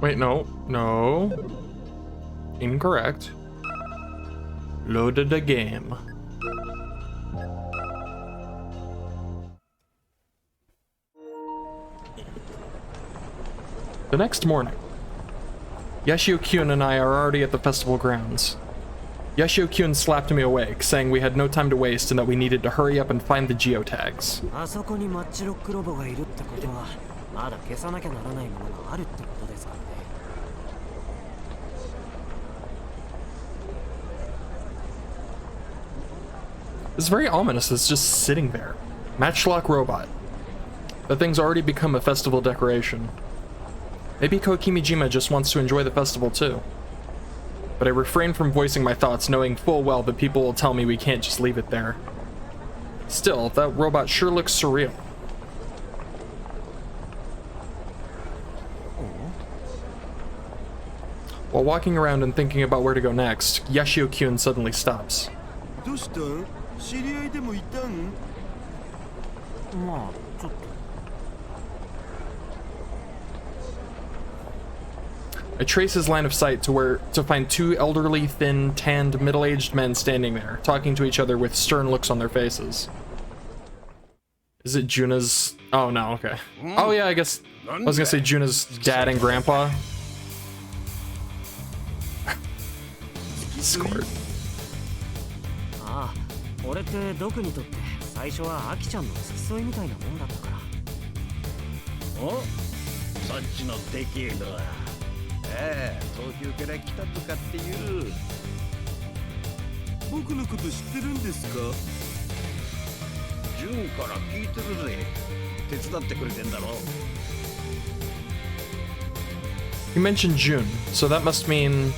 Wait, no. Incorrect. Loaded the game. The next morning, Yashio-kyun and I are already at the festival grounds. Yashio-kyun slapped me awake, saying we had no time to waste and that we needed to hurry up and find the geotags. It's very ominous. It's just sitting there. Matchlock robot. That thing's already become a festival decoration. Maybe Kokimijima just wants to enjoy the festival too. But I refrain from voicing my thoughts, knowing full well that people will tell me we can't just leave it there. Still, that robot sure looks surreal. While walking around and thinking about where to go next, Yashio-kyun suddenly stops. I trace his line of sight to find two elderly, thin, tanned, middle-aged men standing there, talking to each other with stern looks on their faces. Is it Juna's... Oh, no, okay. Oh, yeah, I guess... I was gonna say Juna's dad and grandpa. Squirt. You mentioned June, so that must mean...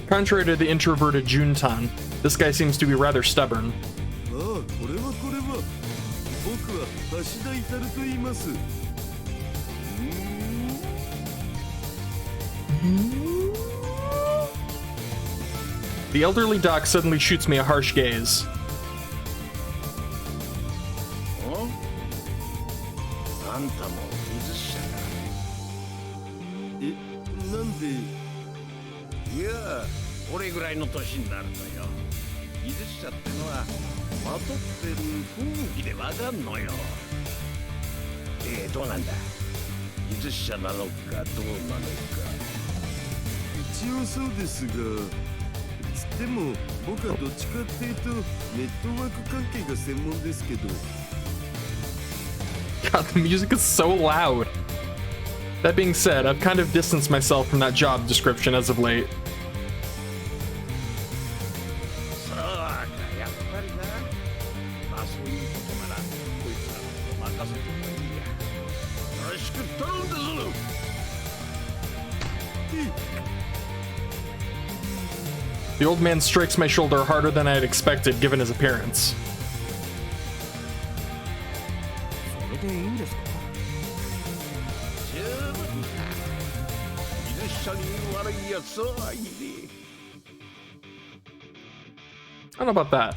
Contrary to the introverted Juntan, this guy seems to be rather stubborn. The elderly doc suddenly shoots me a harsh gaze. God, the music is so loud. That being said, I've kind of distanced myself from that job description as of late. The old man strikes my shoulder harder than I had expected, given his appearance. I don't know about that.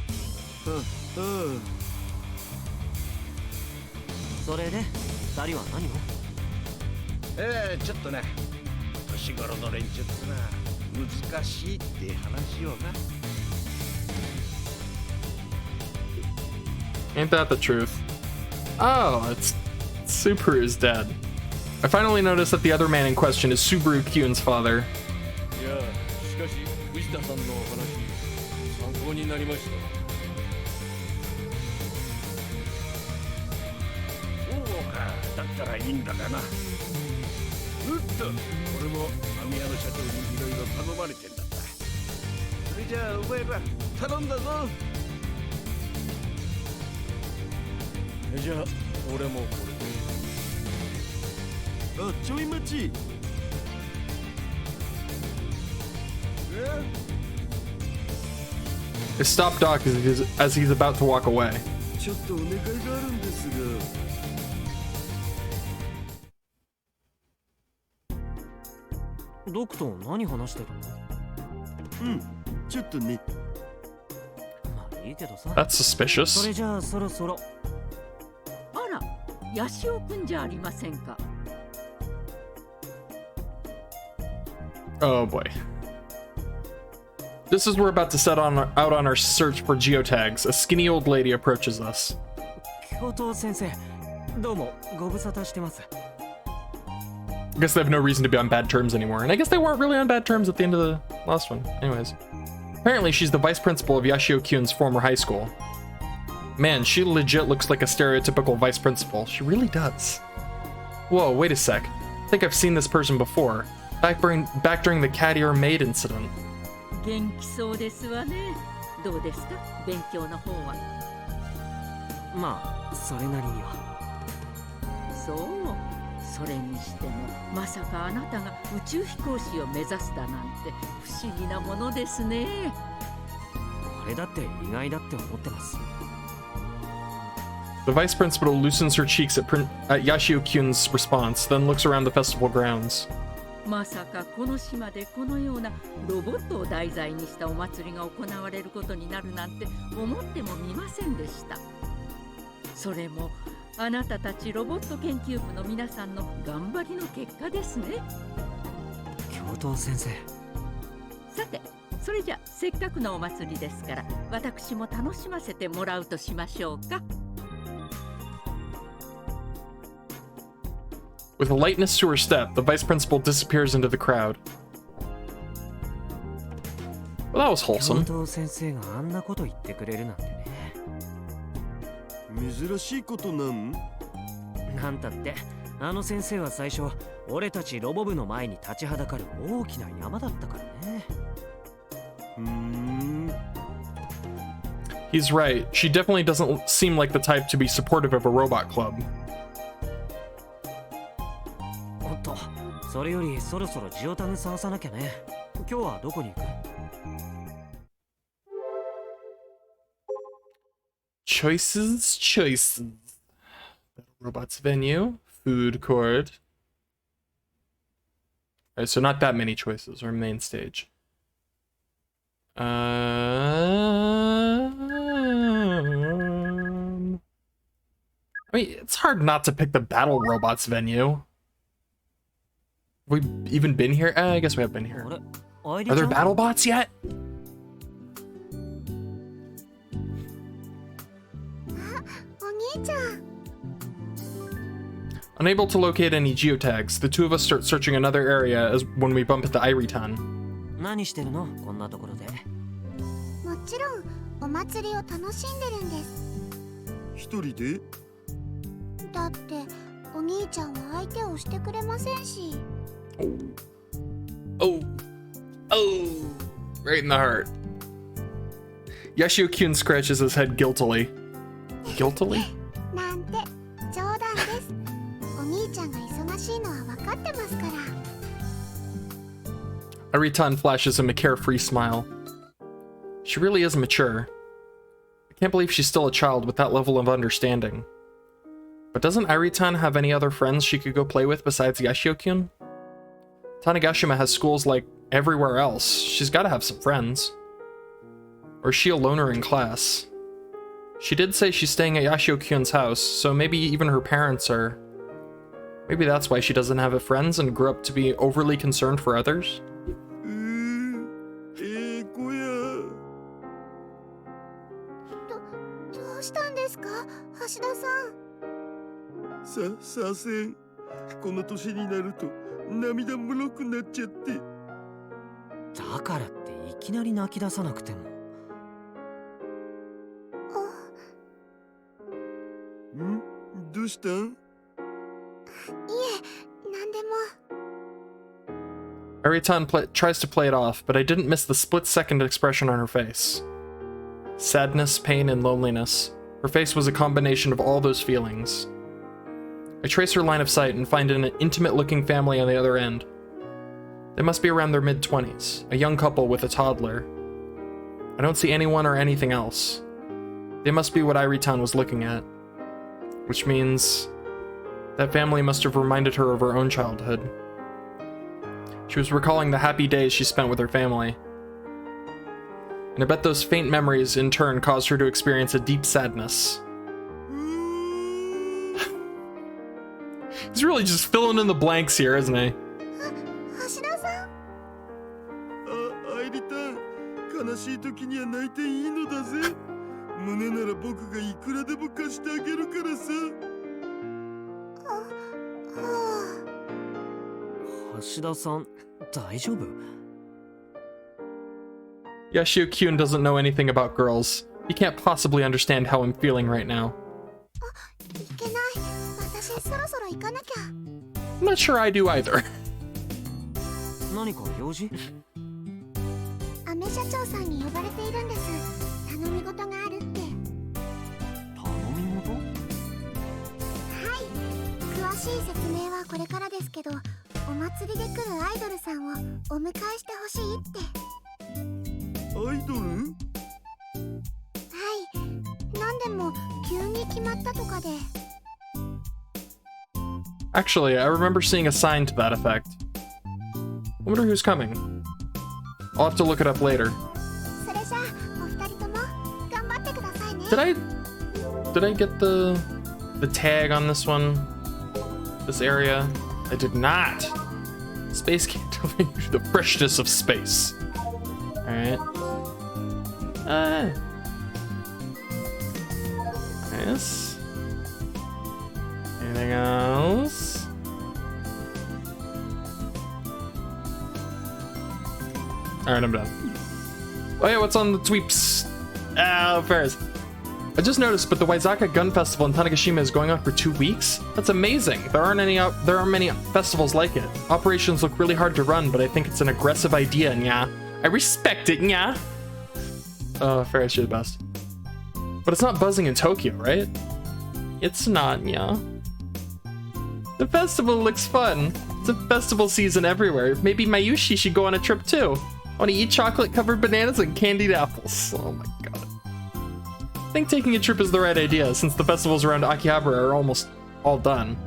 Ain't that the truth? Oh, it's Subaru's dad. I finally noticed that the other man in question is Subaru Kyun's father. 田さんのお話参考になりました。そうか、だったらいいんだがな。俺も網屋の社長にいろいろ頼まれてんだった。それじゃあお前ら頼んだぞ。じゃあ俺もこれで。あ、ちょい待ち。They stop Doc as he's about to walk away. ちょっとお願いがあるんですが。ドクと何話してたの？うん、ちょっとね。まあいいけどさ。That's そ suspicious. れじゃあそろそろ。あら、ヤシオくんじゃありませんか。Oh boy. Just as we're about to set out on our search for geotags, a skinny old lady approaches us. 教頭先生、どうもご無沙汰してます。I guess they have no reason to be on bad terms anymore, and I guess they weren't really on bad terms at the end of the last one. Anyways. Apparently, she's the vice principal of Yashio-kyun's former high school. Man, she legit looks like a stereotypical vice principal. She really does. Whoa, wait a sec. I think I've seen this person before. Back during the cat ear maid incident. 元気そうですわね。どうですか、勉強の方は。まあそれなりには。そう、それにしてもまさかあなたが宇宙飛行士を目指すだなんて不思議なものですね。これだって意外だって思ってます。The vice principal loosens her cheeks at Yashio-kyun's response, then looks around the festival grounds. まさかこの島でこのようなロボットを題材にしたお祭りが行われることになるなんて思ってもみませんでした。それもあなたたちロボット研究部の皆さんの頑張りの結果ですね。教頭先生。さて、それじゃせっかくのお祭りですから私も楽しませてもらうとしましょうか。With a lightness to her step, the vice principal disappears into the crowd. Well, that was 教 wholesome. 頭先生があんなこと言ってくれるなんてね。珍しいことなん？なんたってあの先生は最初俺たちロボ部の前に立ちはだかる大きな山だったからね。He's right. She definitely doesn't seem like the type to be supportive of a robot club. おっと、それよりそろそろジオタグ探さなきゃね。今日はどこに行く？ Choices. Robots venue, food court. Alright, so not that many choices, or main stage. I mean, it's hard not to pick the battle robots venue. Have we even been here? I guess we have been here. Are there battle bots yet? Unable to locate any geotags, the two of us start searching another area as when we bump into Iritan. 何してるの？こんなところで。もちろんお祭りを楽しんでるんです。一人で？だってお兄ちゃんは相手をしてくれませんし。Oh. Right in the heart. Yashio-kyun scratches his head guiltily. Guiltily? なんて冗談です。お兄ちゃんが忙しいのは分かってますから。Iritan flashes him a carefree smile. She really is mature. I can't believe she's still a child with that level of understanding. But doesn't Iritan have any other friends she could go play with besides Yashio-kyun? Tanegashima has schools like everywhere else. She's gotta have some friends. Or is she a loner in class? She did say she's staying at Yashio-kyun's house, so maybe even her parents are... Maybe that's why she doesn't have friends and grew up to be overly concerned for others? どうしたんですか、橋田さん。させん。この年になると涙もろくなっちゃって。だからっていきなり泣き出さなくても。どうしたん？いえ、なんでも。Tries to play it off, but I didn't miss the split-second expression on her face. Sadness, pain, and loneliness. Her face was a combination of all those feelings. I trace her line of sight and find an intimate-looking family on the other end. They must be around their mid-20s, a young couple with a toddler. I don't see anyone or anything else. They must be what Iritan was looking at. Which means that family must have reminded her of her own childhood. She was recalling the happy days she spent with her family. And I bet those faint memories in turn caused her to experience a deep sadness. He's really just filling in the blanks here, isn't he? 橋田さん。アイリタン、悲しい時には泣いていいのだぜ。胸なら僕がいくらでも貸してあげるからさ。橋田さん、大丈夫？ Yashio Kyun doesn't know anything about girls. He can't possibly understand how I'm feeling right now. いけない。私そろそろ行かなきゃ。I'm not sure I do either. 何か用事？アメ社長さんに呼ばれているんです。頼み事があるって。頼み事？はい。詳しい説明はこれからですけど、お祭りで来るアイドルさんをお迎えしてほしいって。アイドル？はい。なんでも急に決まったとかで。Actually, I remember seeing a sign to that effect. I wonder who's coming. I'll have to look it up later. それじゃあお二人とも頑張ってくださいね。Did I get the tag on this one? This area? I did not. Space can't tell me the freshness of space. Alright. Yes. Anything else? Alright, I'm done. Oh yeah, what's on the tweeps? Ferris. I just noticed, but the Waizaka Gun Festival in Tanegashima is going on for 2 weeks? That's amazing. There aren't many festivals like it. Operations look really hard to run, but I think it's an aggressive idea, nya. I respect it, nya. Oh, Ferris, you're the best. But it's not buzzing in Tokyo, right? It's not, nya. The festival looks fun. It's a festival season everywhere. Maybe Mayushi should go on a trip too. I want to eat chocolate-covered bananas and candied apples. Oh my god. I think taking a trip is the right idea, since the festivals around Akihabara are almost all done.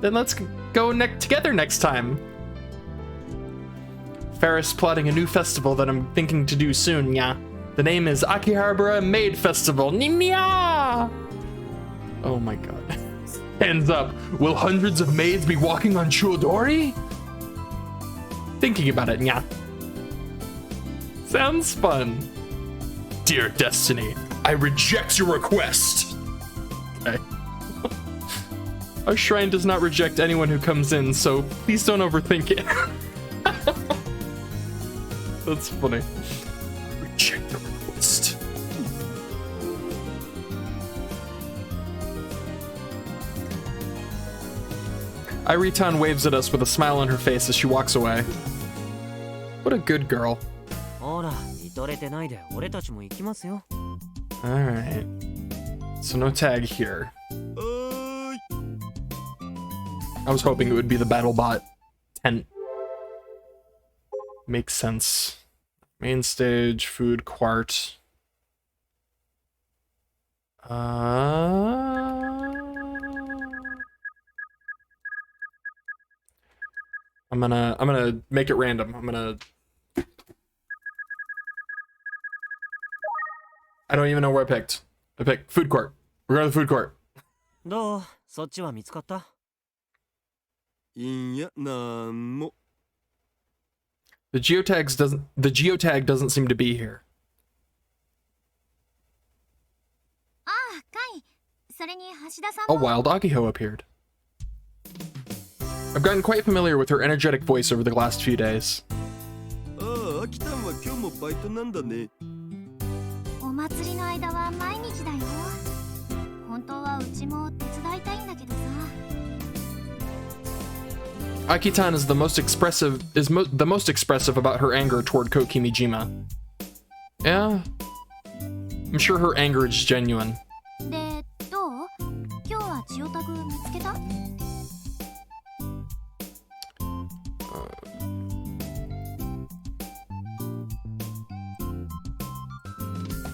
Then let's go together next time. Ferris plotting a new festival that I'm thinking to do soon, yeah. The name is Akihabara Maid Festival. Nya! Oh my god. Hands up. Will hundreds of maids be walking on Chuodori? Thinking about it, nya. Sounds fun. Dear Destiny, I reject your request. Okay. Our shrine does not reject anyone who comes in, so please don't overthink it. That's funny. Reject the request. Iritan waves at us with a smile on her face as she walks away. What a good girl. ほら、見とれてないで俺たちも行きますよ。Alright. So no tag here. I was hoping it would be the BattleBot tent. Makes sense. Main stage, food, quart. I'm gonna make it random. I don't even know where I picked. I picked food court. We're going to the food court. どう？そっちは見つかった？いや、なんも。The geotag doesn't seem to be here. ああ、カイ。それに橋田さん A も。 wild Akiho appeared. I've gotten quite familiar with her energetic voice over the last few days. あバイトなんだね。お祭りの間は毎日だよ。本当はうちも手伝いたいんだけどさ。Akitan is the most expressive about her anger toward Kokimijima. Yeah, I'm sure her anger is genuine. で、どう？今日は千代タグ見つけた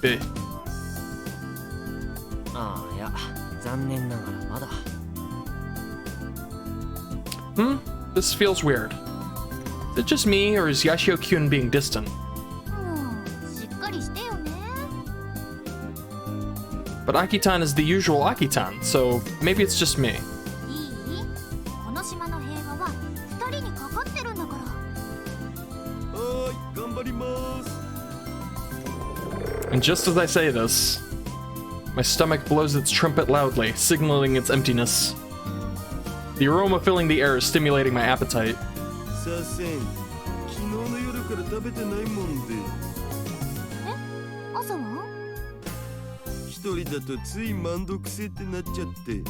？B. ああ、いや、残念ながらまだ。This feels weird. Is it just me, or is Yashio-kyun being distant? もうしっかりしてよね。 But Akitan is the usual Akitan, so maybe it's just me. いい？この島の平和は二人にかかってるんだから。はーい、頑張ります。 And just as I say this, my stomach blows its trumpet loudly, signaling its emptiness. The aroma filling the air is stimulating my appetite. さあせん、昨日の夜から食べてないもんで。朝は？一人だとつい満足性ってなっちゃって。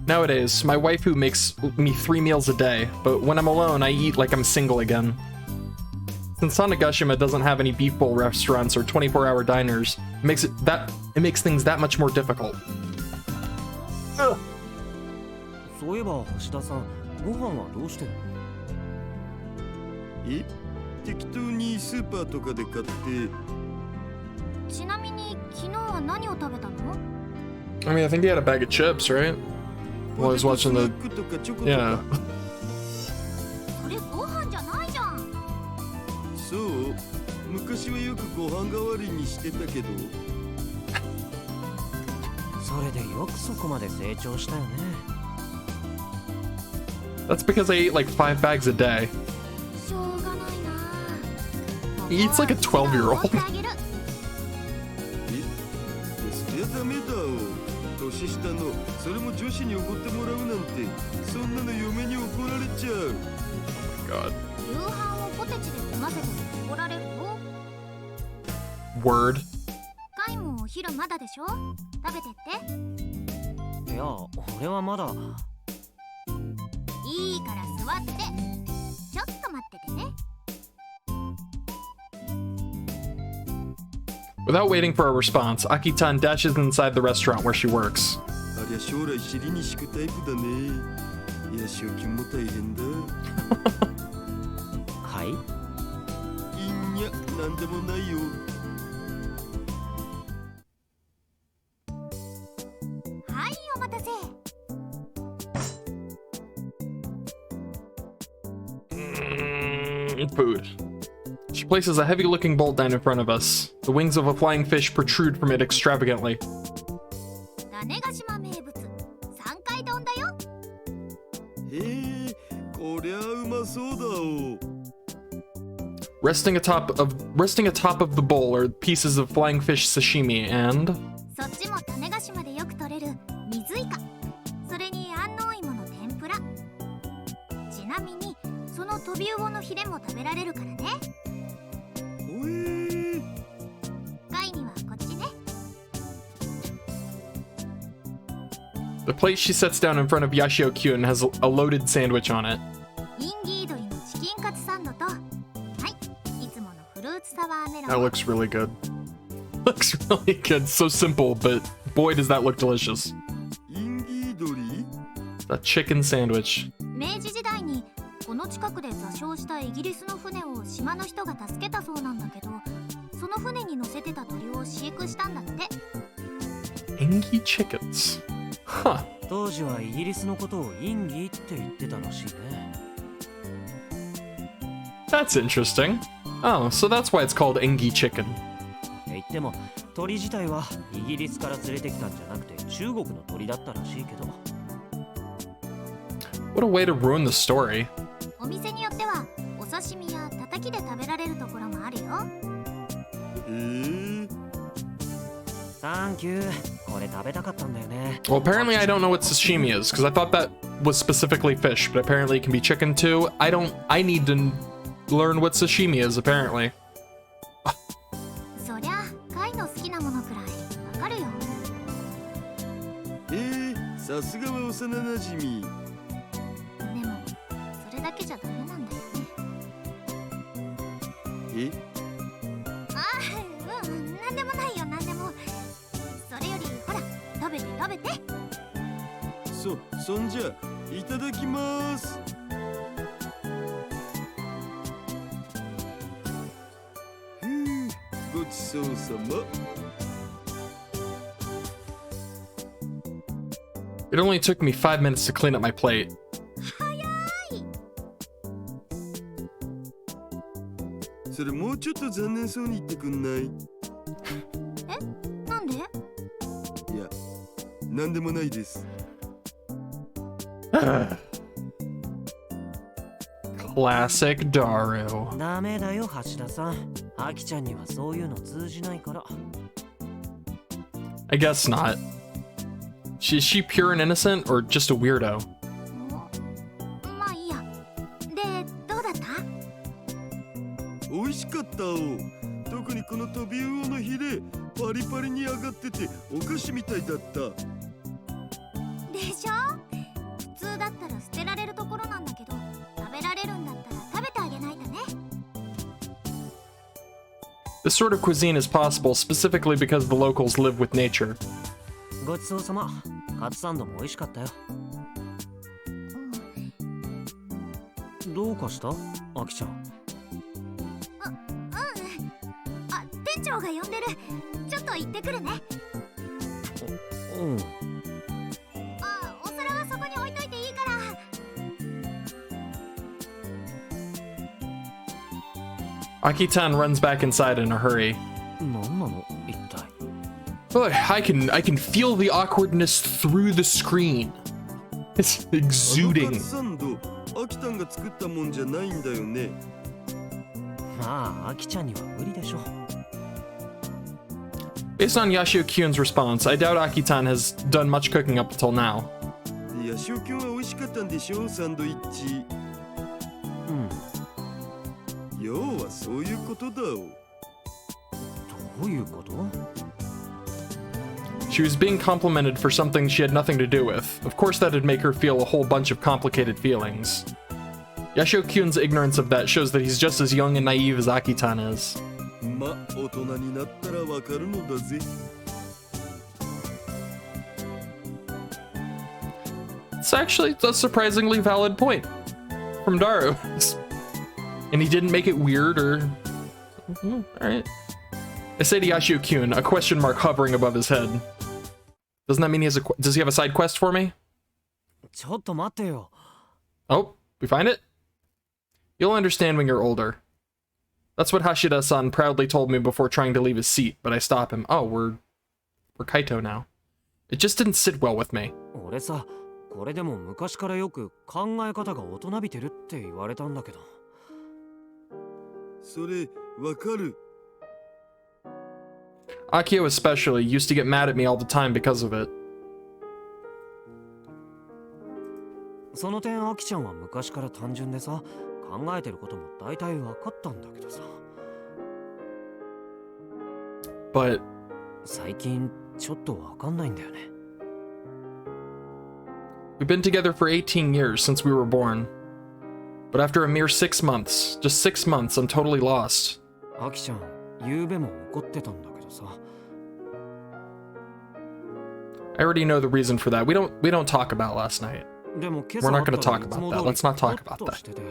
Nowadays, my waifu makes me 3 meals a day, but when I'm alone, I eat like I'm single again. Since Sanagashima doesn't have any beef bowl restaurants or 24-hour diners, it makes things that much more difficult. Ugh. そういえば橋田さん、ご飯はどうしてるの？え？適当にスーパーとかで買って。ちなみに昨日は何を食べたの？ I mean, I think he had a bag of chips, right? While I was watching the... ポテトスナックとかチョコとか。 Yeah. それご飯じゃないじゃん。そう、昔はよくご飯代わりにしてたけど。それでよくそこまで成長したよね。That's because I eat like 5 bags a day. しょうがないな。 He eats like a 12-year-old. え、そりゃダメだよ。年下の、それも女子におごってもらうなんて、そんなの嫁に怒られちゃう。God. 夕飯をポテチで済ませても怒られるよ。 Word. カイもお昼まだでしょ？食べてって。いや、俺はまだ。いいから座って。ちょっと待っててね。 Without waiting for a response, Akitan dashes inside the restaurant where she works. ありゃ将来尻に敷くタイプだね。いや、賞金も大変だ。はい？いいんや、なんでもないよ。はい、お待たせ。 Food. She places a heavy-looking bowl down in front of us. The wings of a flying fish protrude from it extravagantly. 種子島名物、三階丼だよ。へえ、こりゃうまそうだお。 Resting atop of the bowl are pieces of flying fish sashimi and そっちも種子島でよく取れる水イカ。それに安納芋の天ぷら。ちなみにそのトビウオのヒレも食べられるからね。おえ。ガイにはこっちね。 the plate she sets down in front of Yashio-kyun has a loaded sandwich on it. インギー鶏のチキンカツサンドと、はい、いつものフルーツサワーメロ That ン。 looks really good. Looks really good. So simple, but boy does that look delicious. インギー鶏？ A chicken sandwich. 明治時代にこの近くで座礁したイギリスの船を島の人が助けたそうなんだけど、その船に乗せてた鳥を飼育したんだって。 Ingi chickens. Huh. 当時はイギリスのことをインギって言ってたらしいね。That's interesting. Oh, so that's why it's called Ingi chicken. って言っても鳥自体はイギリスから連れてきたんじゃなくて中国の鳥だったらしいけど。 What a way to ruin the story. お店によってはお刺身やたたきで食べられるところもあるよ。サンキュー。これ食べたかったんだよね。 Well, apparently I don't know what sashimi is, because I thought that was specifically fish, but apparently it can be chicken too. I need to learn what sashimi is, apparently. そりゃ貝の好きなものくらいわかるよ。さすがは幼なじみ。でもそれだけじゃダメなんだよね。なんでもないよ、なんでも。それよりほら、食べて食べて。そんじゃいただきます。ごちそうさま。It only took me 5 minutes to clean up my plate. それもうちょっと残念そうに言ってくんない？なんで？いや、なんでもないです。Classic Daru. ダメだよ、橋田さん。アキちゃんにはそういうの通じないから。I guess not. Is she pure and innocent or just a weirdo? まあいいや。で、どうだった？美味しかったお。特にこのトビウオのヒレ、パリパリに揚がっててお菓子みたいだった。でしょ？普通だったら捨てられるところなんだけど、食べられるんだったら食べてあげないとね。This sort of cuisine is possible specifically because the locals live with nature. ごちそうさま。カツサンドも美味しかったよ。どうかした？アキちゃん。あ、店長が呼んでる。ちょっと行ってくるね。うん。お皿はそこに置いといていいから。Aki-tan runs back inside in a hurry. なんなの一体。Oh, I can feel the awkwardness through the screen. It's あのカ exuding. ツサンド、アキタンが作ったもんじゃないんだよね。まあ、アキちゃんには無理でしょ。Based on Yashio Kyun's response, I doubt Aki-tan has done much cooking up until now. ヤシオキュンは美味しかったんでしょ、サンドイッチ。うん。要はそういうことだお。どういうこと？ She was being complimented for something she had nothing to do with. Of course that'd make her feel a whole bunch of complicated feelings. Yashio Kyun's ignorance of that shows that he's just as young and naive as Aki-tan is. ま、大人になったらわかるのだぜ。It's actually a surprisingly valid point from Daru. And he didn't make it weird or... Alright. I say to Yashio Kyun, a question mark hovering above his head. Doesn't that mean does he have a side quest for me? ちょっと待ってよ。 Oh, we find it? You'll understand when you're older. That's what Hashida-san proudly told me before trying to leave his seat, but I stop him. Oh, we're Kaito now. It just didn't sit well with me. 俺さ、これでも昔からよく考え方が大人びてるって言われたんだけど。それ、わかる。Akio especially used to get mad at me all the time because of it. その点アキちゃんは昔から単純でさ、考えてることも大体分かったんだけどさ。But 最近ちょっと分かんないんだよね。we've been together for 18 years since we were born. But after a mere 6 months, just 6 months, I'm totally lost. アキちゃん、ゆうべも怒ってたんだけどさ。I already know the reason for that. We don't talk about last night. でも今 We're 朝 not 会 going った to talk らいつ about も that. 通り Let's not talk ホッ about と that. してて。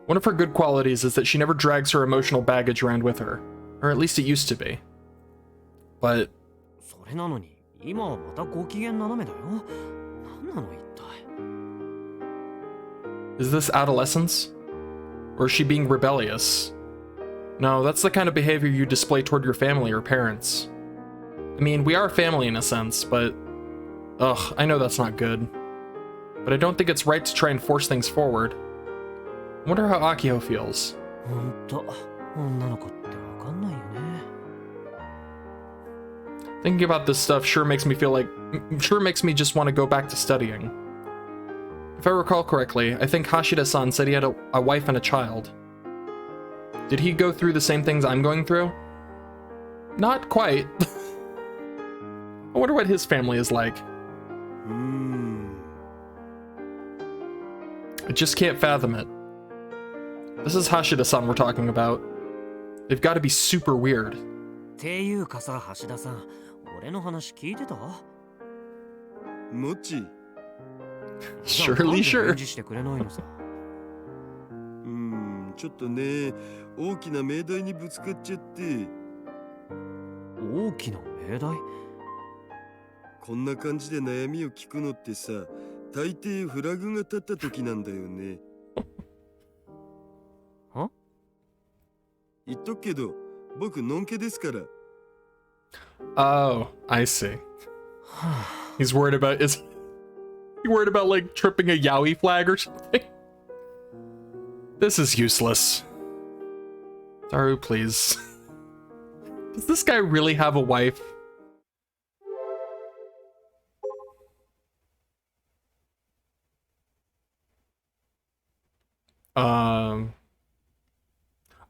One of her good qualities is that she never drags her emotional baggage around with her. Or at least it used to be. But それなのに今はまたご機嫌斜めだよ。何なの一体。is this adolescence? Or is she being rebellious? No, that's the kind of behavior you display toward your family or parents. I mean, we are family in a sense, but... Ugh, I know that's not good. But I don't think it's right to try and force things forward. I wonder how Akio feels. ほんと、女の子ってわかんないよね。Thinking about this stuff sure makes me just want to go back to studying. If I recall correctly, I think Hashida-san said he had a wife and a child. Did he go through the same things I'm going through? Not quite. I wonder what his family is like. I just can't fathom it. This is Hashida-san we're talking about. They've got to be super weird. ていうかさ、橋田さん、俺の話聞いてた？もち Surely sure. してくれないのさ。ちょっとね、大きな命題にぶつかっちゃって。大きな命題？こんな感じで悩みを聞くのってさ、大抵フラグが立った時なんだよね。は？言っとくけど、僕のんけですから。Oh, I see. He's worried about he worried about like tripping a yaoi flag or something? This is useless. Daru, please. Does this guy really have a wife?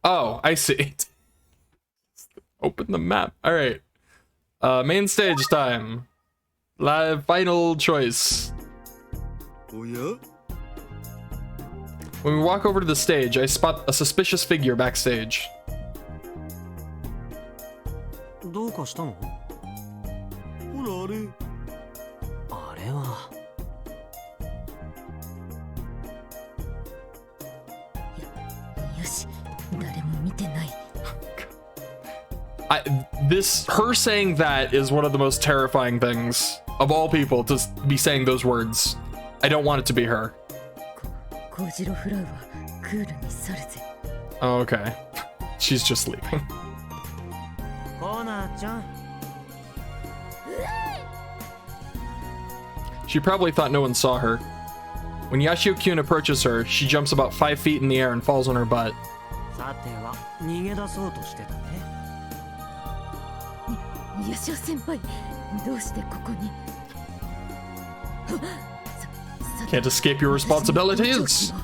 Oh, I see. Open the map. All right. Main stage time. Live final choice. おや？ When we walk over to the stage, I spot a suspicious figure backstage. どうかしたの？ほらあれ。あれは。よし、誰も見てない。Her saying that is one of the most terrifying things of all people to be saying those words. I don't want it to be her. Oh, okay. She's just leaving. She probably thought no one saw her. When Yashio-kyun approaches her, she jumps about 5 feet in the air and falls on her butt. さては逃げ出そうとしてたね。ヤシオ先輩、どうしてここに？ Can't escape your responsibilities. そして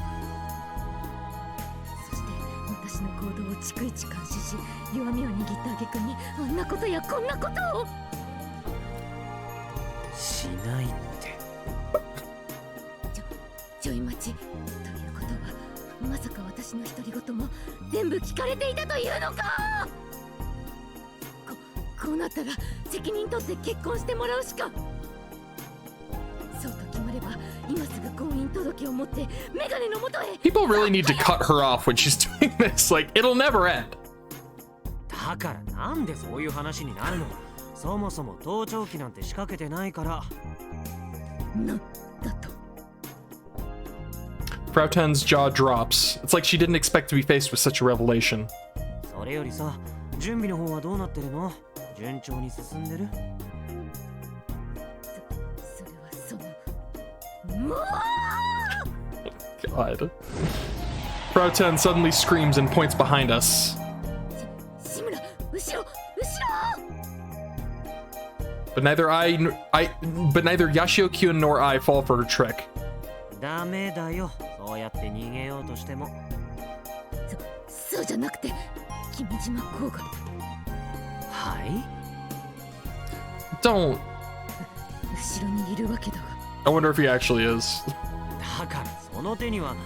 私の行動を逐一監視し、弱みを握った挙句にあんなことやこんなことをしないって。ちょい待ち。ということは、まさか私の独り言も全部聞かれていたというのか。こうなったら責任取って結婚してもらうしか。そうと決まれば今すぐ婚姻届を持ってメガネの元へ。 People really need to cut her off when she's doing this. Like, it'll never end. だからなんでそういう話になるの？そもそも盗聴器なんて仕掛けてないから。なんだと。 Frauten's jaw drops. It's like she didn't expect to be faced with such a revelation. それよりさ、準備の方はどうなってるの？順調に進んでる？それはその。God. Frauten suddenly screams and points behind us. 志村、後ろ、後ろ。 But neither Yashio-kyun nor I fall for her trick. ダメだよ。そうやって逃げようとしても。そうじゃなくて、君島光が。はい？ Don't. 後ろにいるわけだが。 I wonder if he actually is. だからその手には。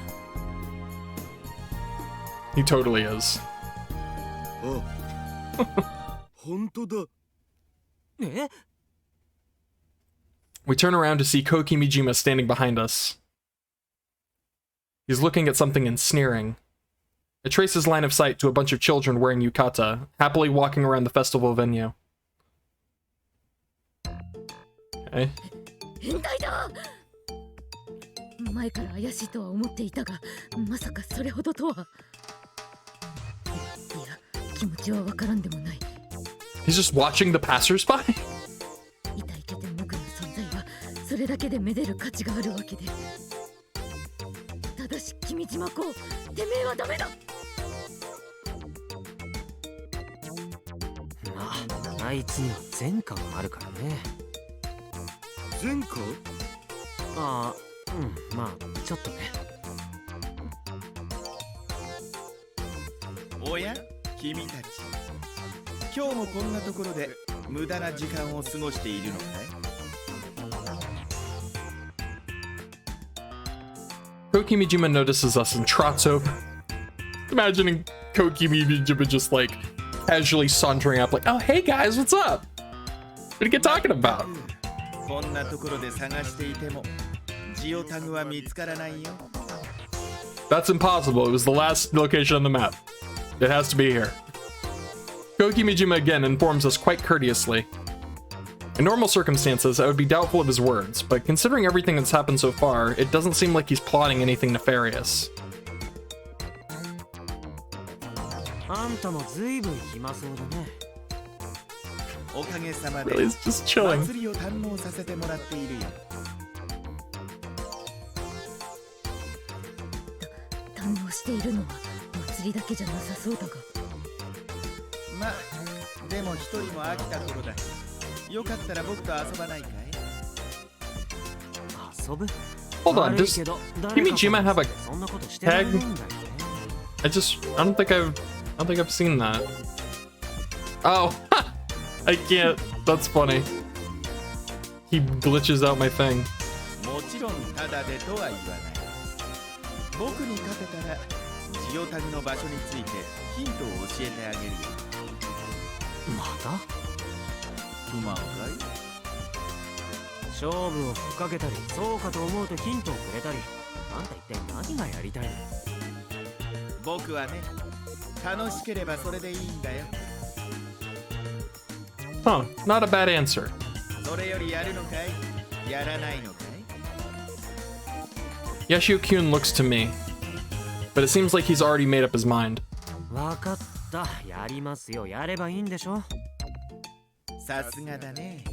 He totally is. あ、本当だ。え？ We turn around to see Kokimijima standing behind us. He's looking at something and sneering. I trace his line of sight to a bunch of children wearing yukata, happily walking around the festival venue. Okay. 変態だ。前から怪しいとは思っていたが、まさかそれほどとは。いや、気持ちはわからんでもない。 He's just watching the passersby? 痛いけて無垢の存在はそれだけでめでる価値があるわけで。ただし君島公、てめえはダメだ。まあ、あいつには前科があるからね。前科？ああ、まあちょっとね。おや君たち、今日もこんなところで無駄な時間を過ごしているのかい？ Kokimijima notices us and trots over. Imagining Kokimijima just like casually sauntering up, like, "Oh, hey guys, what's up? What are you talking about?" こんなところで探していてもジオタグは見つからないよ。 That's impossible. It was the last location on the map. It has to be here. Kokimijima again informs us quite courteously. In normal circumstances, I would be doubtful of his words, but considering everything that's happened so far, it doesn't seem like he's plotting anything nefarious. あんたもずいぶん暇そうだね。おかげさまで Really, he's just chilling. 祭りを堪能させてもらっているよ。堪能しているのは祭りだけじゃなさそうだが。まあでも一人も飽きた頃だ。よかったら僕と遊ばないかい？遊ぶ？ Hold on, 悪い does けど Kimijima have a そんなことしてないんだよね。 I don't think I've seen that. Oh, I can't. That's funny. He glitches out my thing. もちろんタダでとは言わない。僕に勝てたらジオタグの場所についてヒントを教えてあげるよ。また？不満かい？勝負をふっかけたり、そうかと思うとヒントをくれたり、あんた一体何がやりたいの？僕はね、楽しければそれでいいんだよ。 Huh, not a bad answer. それよりやるのかい？やらないのかい？ Yashio-kun looks to me, but it seems like he's already made up his mind. わかった、やりますよ。やればいいんでしょ。さすがだね。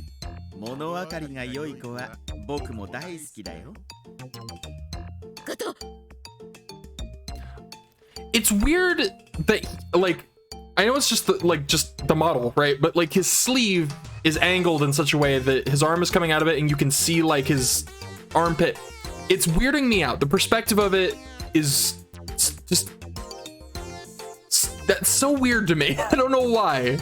物分かりが良い子は僕も大好きだよ。ガト。 It's weird that, like, I know it's just the model, right? But like his sleeve is angled in such a way that his arm is coming out of it and you can see like his armpit. It's weirding me out. The perspective of it is just, that's so weird to me. I don't know why.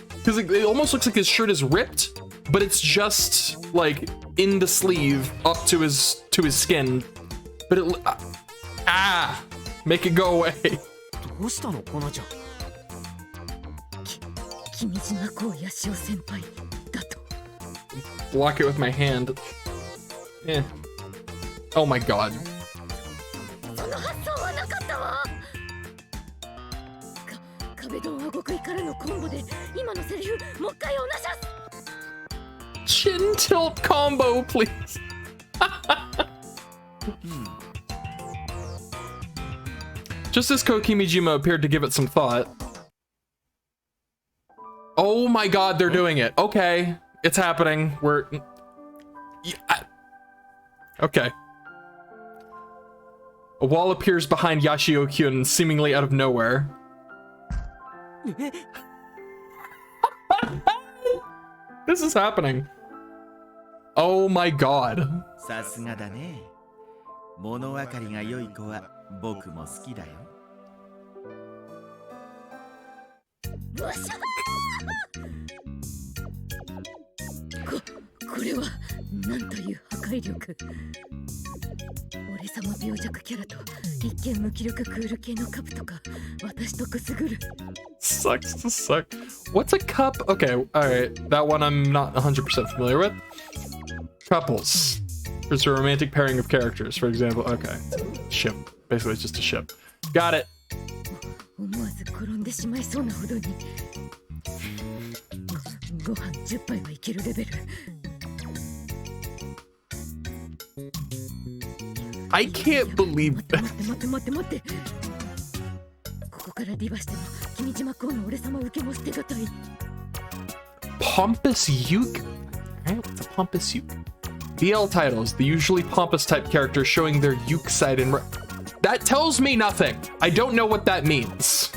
Because it almost looks like his shirt is ripped, but it's just like in the sleeve up to his skin. But it, make it go away. どうしたの、コナちゃん。君島光ヤシオ先輩だと。 Block it with my hand. Eh. Oh my god. その発想はなかったわ。壁ドンは極意からのコンボで今のセリフもう一回おなしゃす。 Chin tilt combo, please. Just as Kokimijima appeared to give it some thought. Oh my god, they're doing it. Okay, it's happening. We're... Okay. A wall appears behind Yashio-kyun, seemingly out of nowhere. This is happening. Oh my god. さすがだね。物分かりが良い子は僕も好きだよ。わしゃこれはなんという破壊力。俺様病弱キャラと一見無気力クール系のカプとか私とくすぐる。 Sucks to suck. What's a cup? Okay, alright. That one I'm not 100% familiar with. Couples. There's a romantic pairing of characters, for example. Okay. Ship. Basically, it's just a ship. Got it. 思わず転んでしまいそうなほどにご飯10杯はいけるレベル。 I can't believe that. 待って。ここからディバしても君島公の俺様受けも捨てがたい。 Pompous uke? Alright, what's a pompous uke? BL titles, the usually pompous type characters showing their uke side in... That tells me nothing. I don't know what that means.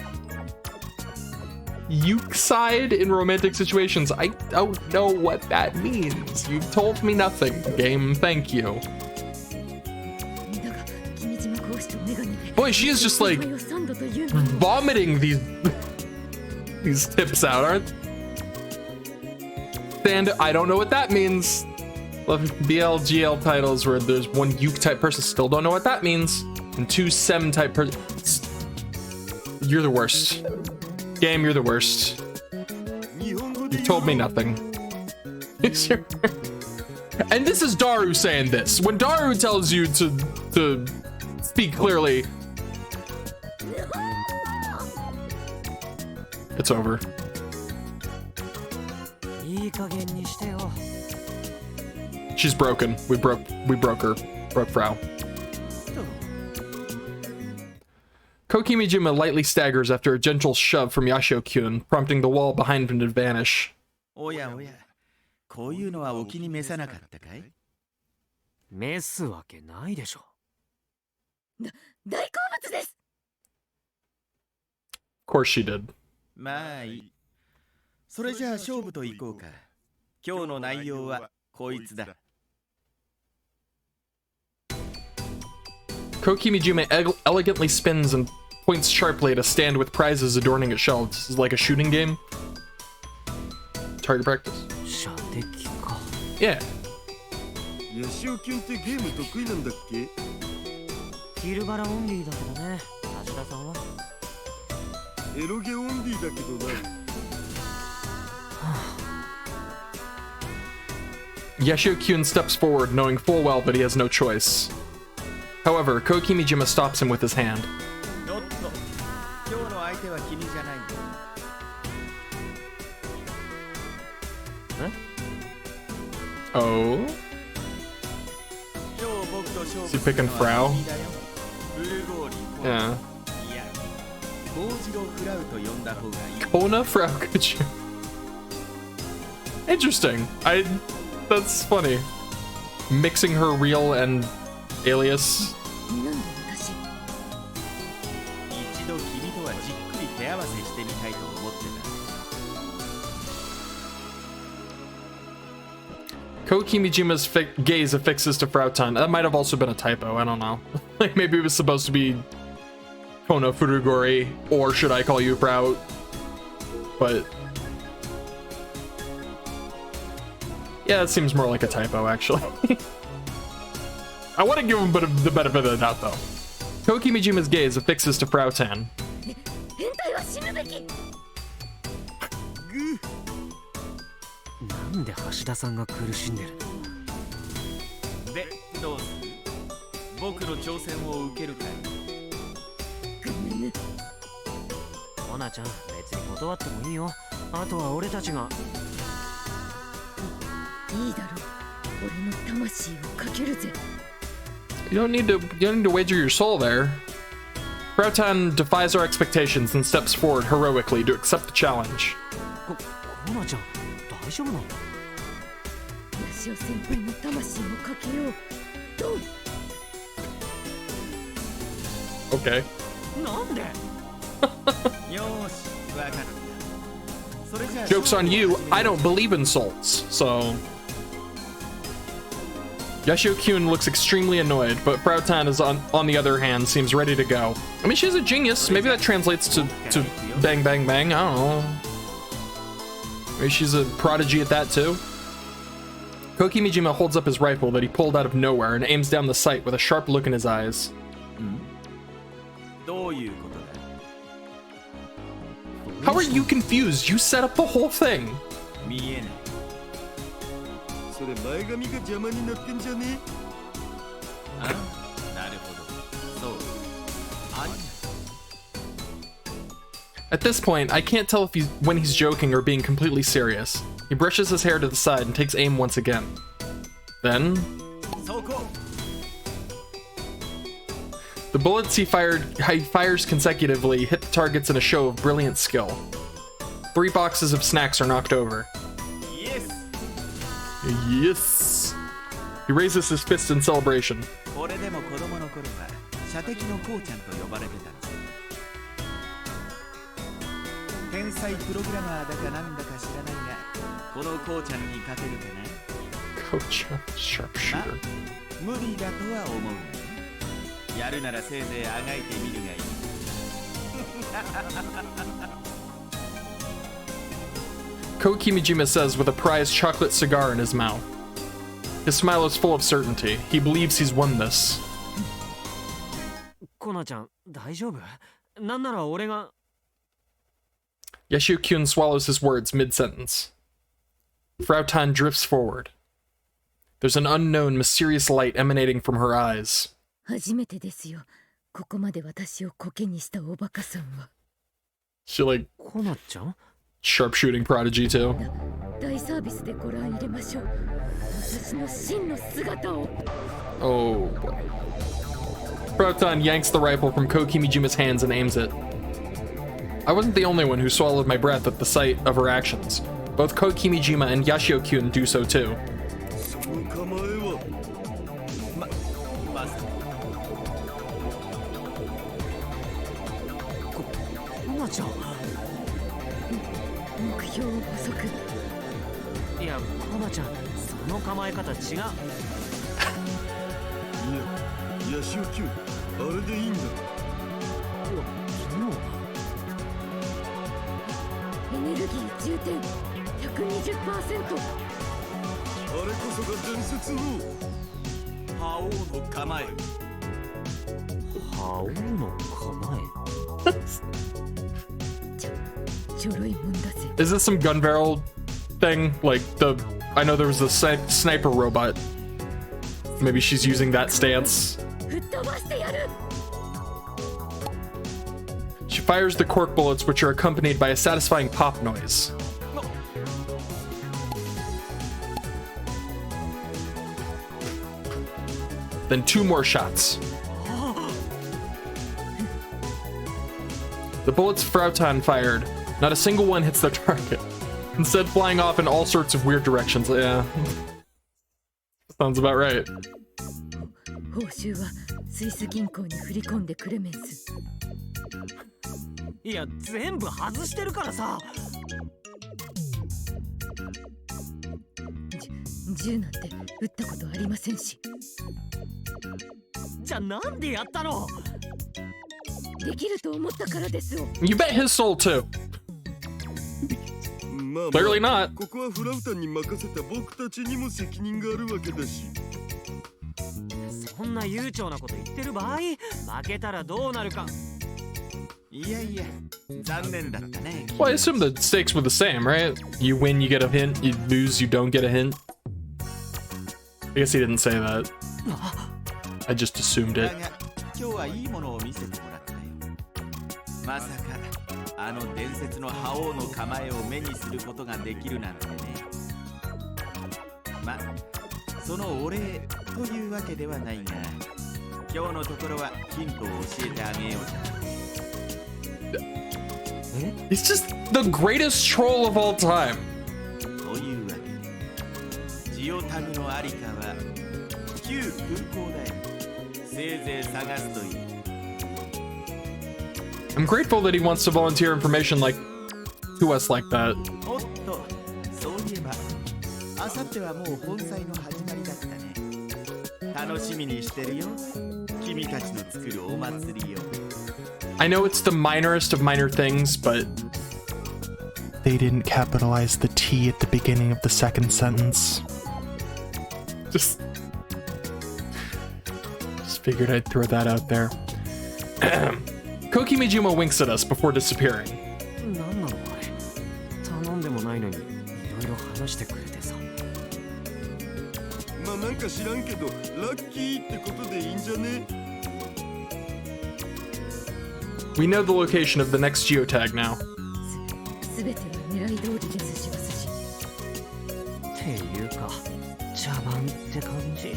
Uke side in romantic situations. I don't know what that means. You've told me nothing, game. Thank you. Boy, she is just like サンドというの vomiting these tips out, aren't? And I don't know what that means. Love BLGL titles where there's one Uke type person, still don't know what that means. And two Sem type person. You're the worst. Game, you're the worst. You told me nothing. And this is Daru saying this. When Daru tells you to speak clearly, it's over. いい加減にしてよ。 She's broken. We broke her. Broke Frau. Kokimijima lightly staggers after a gentle shove from Yashio-kyun, prompting the wall behind him to vanish. おやおや、こういうのはお気に召さなかったかい？召すわけないでしょ。大好物です。 Of course she did. まあいい。それじゃあ勝負といこうか。今日の内容はこいつだ。Kokimijima elegantly spins and points sharply at a stand with prizes adorning its shelves. This is like a shooting game. Target practice. 射的か。Yeah. ヤシオキュンってゲーム得意なんだっけ？昼バラオンリーだけどね。橋田さんは？エロゲオンリーだけどな。Yashio-kyun steps forward, knowing full well that he has no choice. However, Kokimijima stops him with his hand. おっと、今日の相手は君じゃない。Oh? Is he picking Frau? Yeah. Kona Frau Kuchu. Interesting. That's funny. Mixing her real and alias. なんで私 一度君とはじっくり手合わせしてみたいと思ってた。 Kokimijima's gaze affixes to Frautan. That might have also been a typo, I don't know. Like maybe it was supposed to be Kono Furugori, or should I call you Frau? But yeah, it seems more like a typo actually. I want to give him the benefit of the doubt though. Kokimijima's gaze affixes to Frautan. 変態は死ぬべき。なんで橋田さんが苦しんでるの？で、どうする？僕の挑戦を受けるかい？モナちゃん、別に断ってもいいよ。あとは俺たちが。いいだろう。俺の魂をかけるぜ。You don't need to wager your soul there. Frautan defies our expectations and steps forward heroically to accept the challenge. モナちゃん、大丈夫なの？ヤシオ先輩の魂をかけよう。ドン。Okay. なんで？よーし、わかった。それじゃあ Joke's on you, I don't believe in souls, so... Yashio-kyun looks extremely annoyed, but Frautan is on the other hand seems ready to go. I mean, she's a genius. Maybe that translates to bang bang bang. I don't know. Maybe she's a prodigy at that too. Kokimijima holds up his rifle that he pulled out of nowhere and aims down the sight with a sharp look in his eyes. どういうことだ？ How are you confused? You set up the whole thing. 見えない。それ前髪が邪魔になってんじゃね？あ、なるほど。そう。あり。 At this point, I can't tell if when he's joking or being completely serious. He brushes his hair to the side and takes aim once again. Then... The bullets he fires consecutively hit the targets in a show of brilliant skill. 3 boxes of snacks are knocked over. Yes! Yes! He raises his fist in celebration. これでも子供の頃は射的のこうちゃんと呼ばれてたんです。天才プログラマーだかなんだか知らないが、このこうちゃんに勝てるかな？ Coach, sharpshooter. 無理だとは思うね。やるならせいぜいあがいてみるがいい。Koki Mijima says with a prized chocolate cigar in his mouth. His smile is full of certainty. He believes he's won this. コナちゃん、大丈夫？なんなら俺が。Yashio-kyun swallows his words mid-sentence. Frau Tan drifts forward. There's an unknown, mysterious light emanating from her eyes. 初めてですよ。ここまで私をコケにしたおバカさんは。She like コナちゃん？ sharpshooting prodigy too. 大サービスでご覧入れましょう。私の真の姿を。Oh boy. Frau Tan yanks the rifle from Koki Mijima's hands and aims it. I wasn't the only one who swallowed my breath at the sight of her actions. Both Koki Mijima and Yashio-kyun do so too. その構えはまさかコナちゃん。目標を補足。いや、コナちゃん、その構え方違う。いや、ヤシオキュン、あれでいいんだ。エネルギー充填 120%。 あれこそが伝説の覇王の構え。覇王の構ちょろいもんだぜ。 Is this some gun barrel thing? Like I know there was a sniper robot. Maybe she's using that stance. 吹っ飛ばしてやる。 She fires the cork bullets, which are accompanied by a satisfying pop noise. Then 2 more shots. The bullets Frau Tan fired, not a single one hits their target, instead flying off in all sorts of weird directions. Yeah. Sounds about right. 報酬はスイス銀行に振り込んでクレメンス。いや、全部外してるからさ。銃なんて撃ったことありませんし。じゃあなんでやったの？できると思ったからですよ。 You bet his soul too. まあ、 Clearly not. ここはフラウタンに任せた僕たちにも責任があるわけだし。そんな悠長なこと言ってる場合、負けたらどうなるか。いやいや、残念だったね。Well, I assume the stakes were the same, right? You win, you get a hint. You lose, you don't get a hint. I guess he didn't say that. I just assumed it. だが今日はいいものを見せてもらったよ。まさかあの伝説の覇王の構えを目にすることができるなんてね。ま、そのお礼というわけではないが、今日のところはヒントを教えてあげようじゃない。He's just the greatest troll of all time. というわけで、ジオタグのありかは旧空港だよ。せいぜい探すといい。I'm grateful that he wants to volunteer information like to us like that. おっと、そういえば、あさってはもう本祭の始まりだったね。楽しみにしてるよ。君たちの作るお祭りよ。I know it's the minorest of minor things, but they didn't capitalize the T at the beginning of the second sentence. Just figured I'd throw that out there. Koki Mijima winks at us before disappearing. なんなのあれ。頼んでもないのにいろいろ話してくれてさ。まあなんか知らんけど、ラッキーってことでいいんじゃね？ We know the location of the next geotag now. すべては狙い通りですしますし。っていうか、茶番って感じ。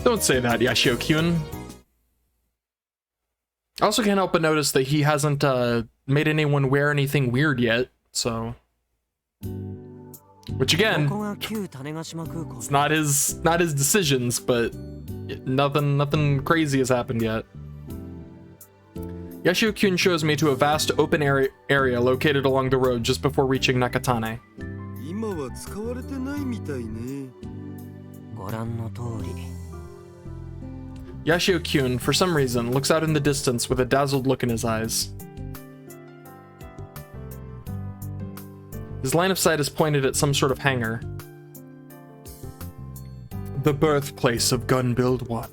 Don't say that, Yashio-kyun. I also can't help but notice that he hasn't made anyone wear anything weird yet, so... Which again, ここが旧種子島空港。 it's not his decisions, but nothing crazy has happened yet. Yashio-kun shows me to a vast open area located along the road just before reaching Nakatane. 今は使われてないみたいね。ご覧の通り。 Yashio-kun, for some reason, looks out in the distance with a dazzled look in his eyes. His line of sight is pointed at some sort of hangar. The birthplace of Gun Build 1.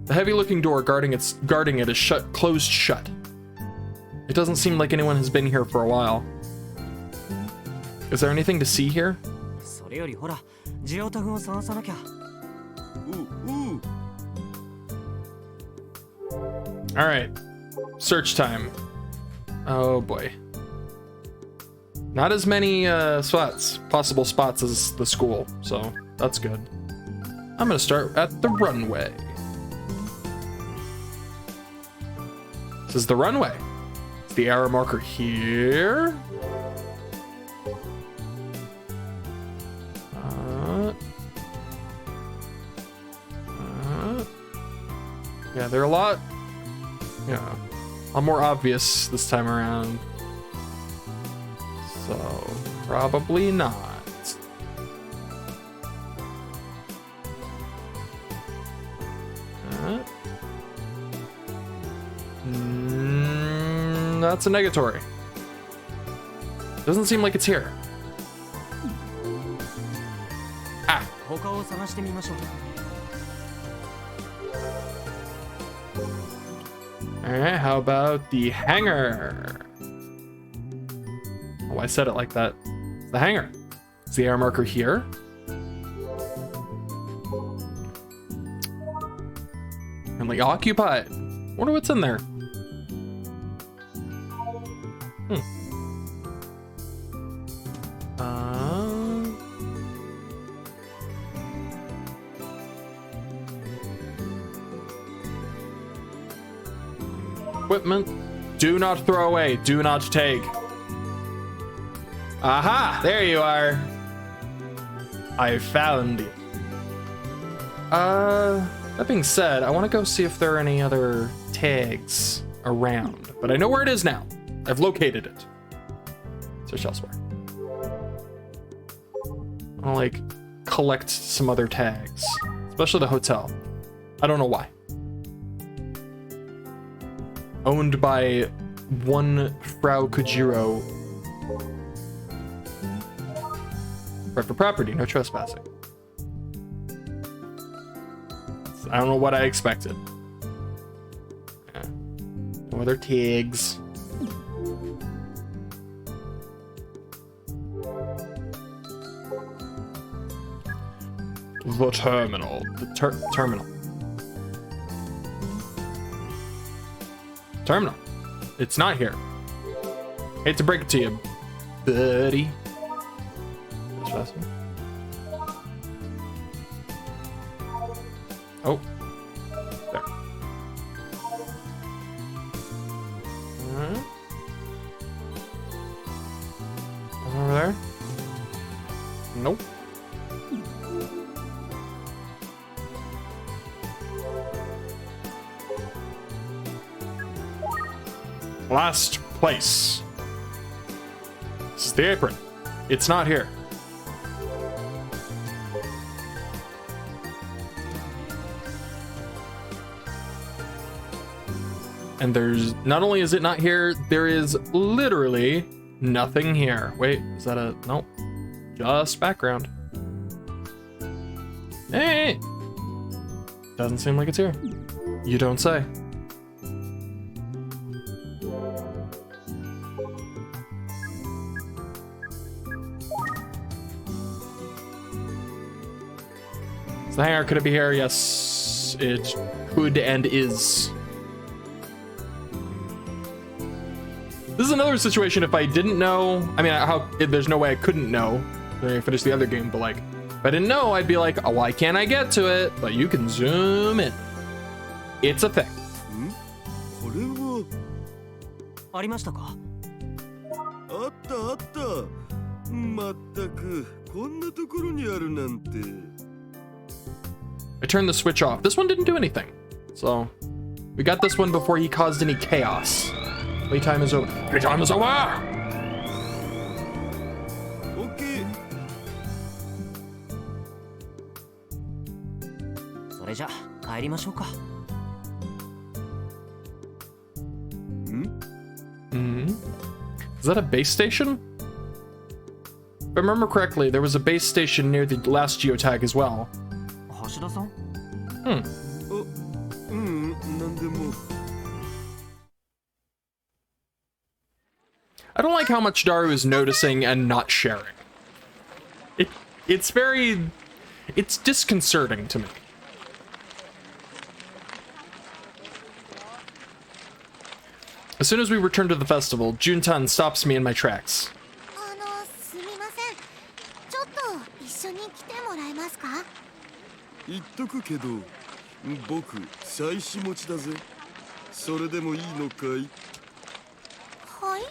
The heavy-looking door guarding it is closed shut. It doesn't seem like anyone has been here for a while. Is there anything to see here? それよりほら、ジオタグを探さなきゃ。All right, search time. Oh boy. Not as many possible spots as the school, so that's good. I'm gonna start at the runway. This is the runway. Is the arrow marker here? Yeah, they're a lot more obvious this time around. So, probably not. That's a negatory. Doesn't seem like it's here. Ah. 他を探してみましょう。 Alright, how about the hangar? Oh, I said it like that. It's the hangar. Is the air marker here? Currently occupied. Wonder what's in there. Equipment. Do not throw away. Do not take. Aha! There you are. I found you. That being said, I want to go see if there are any other tags around. But I know where it is now. I've located it. Search elsewhere. I want to, like, collect some other tags. Especially the hotel. I don't know why. Owned by one Frau Kujiro. Private property, no trespassing. I don't know what I expected. Yeah. No other tags. The terminal. The terminal. Terminal. It's not here. Hate to break it to you, buddy. Oh. There. Alright. Over there? Nope. Last place. This is the apron. It's not here. And there's, not only is it not here, there is literally nothing here. Wait, is that a, nope. Just background. Hey! Doesn't seem like it's here. You don't say. Is the hangar, could it be here? Yes, it could and is. This is another situation if I didn't know, I mean, there's no way I couldn't know when I finished the other game, but like, if I didn't know, I'd be like, oh, why can't I get to it? But you can zoom in. It's a thing. これはありましたか？あったあった。まったくこんなところにあるなんて。 I turned the switch off. This one didn't do anything. So, We got this one before he caused any chaos. Playtime is over. Playtime is over! OK。それじゃ帰りましょうか。Is that a base station? If I remember correctly, there was a base station near the last geotag as well. 橋田さん？なんでも。I don't like how much Daru is noticing and not sharing. It's disconcerting to me. As soon as we return to the festival, Juntan stops me in my tracks. すみません。ちょっと一緒に来てもらえますか？言っとくけど、僕妻子持ちだぜ。それでもいいのかい？はい。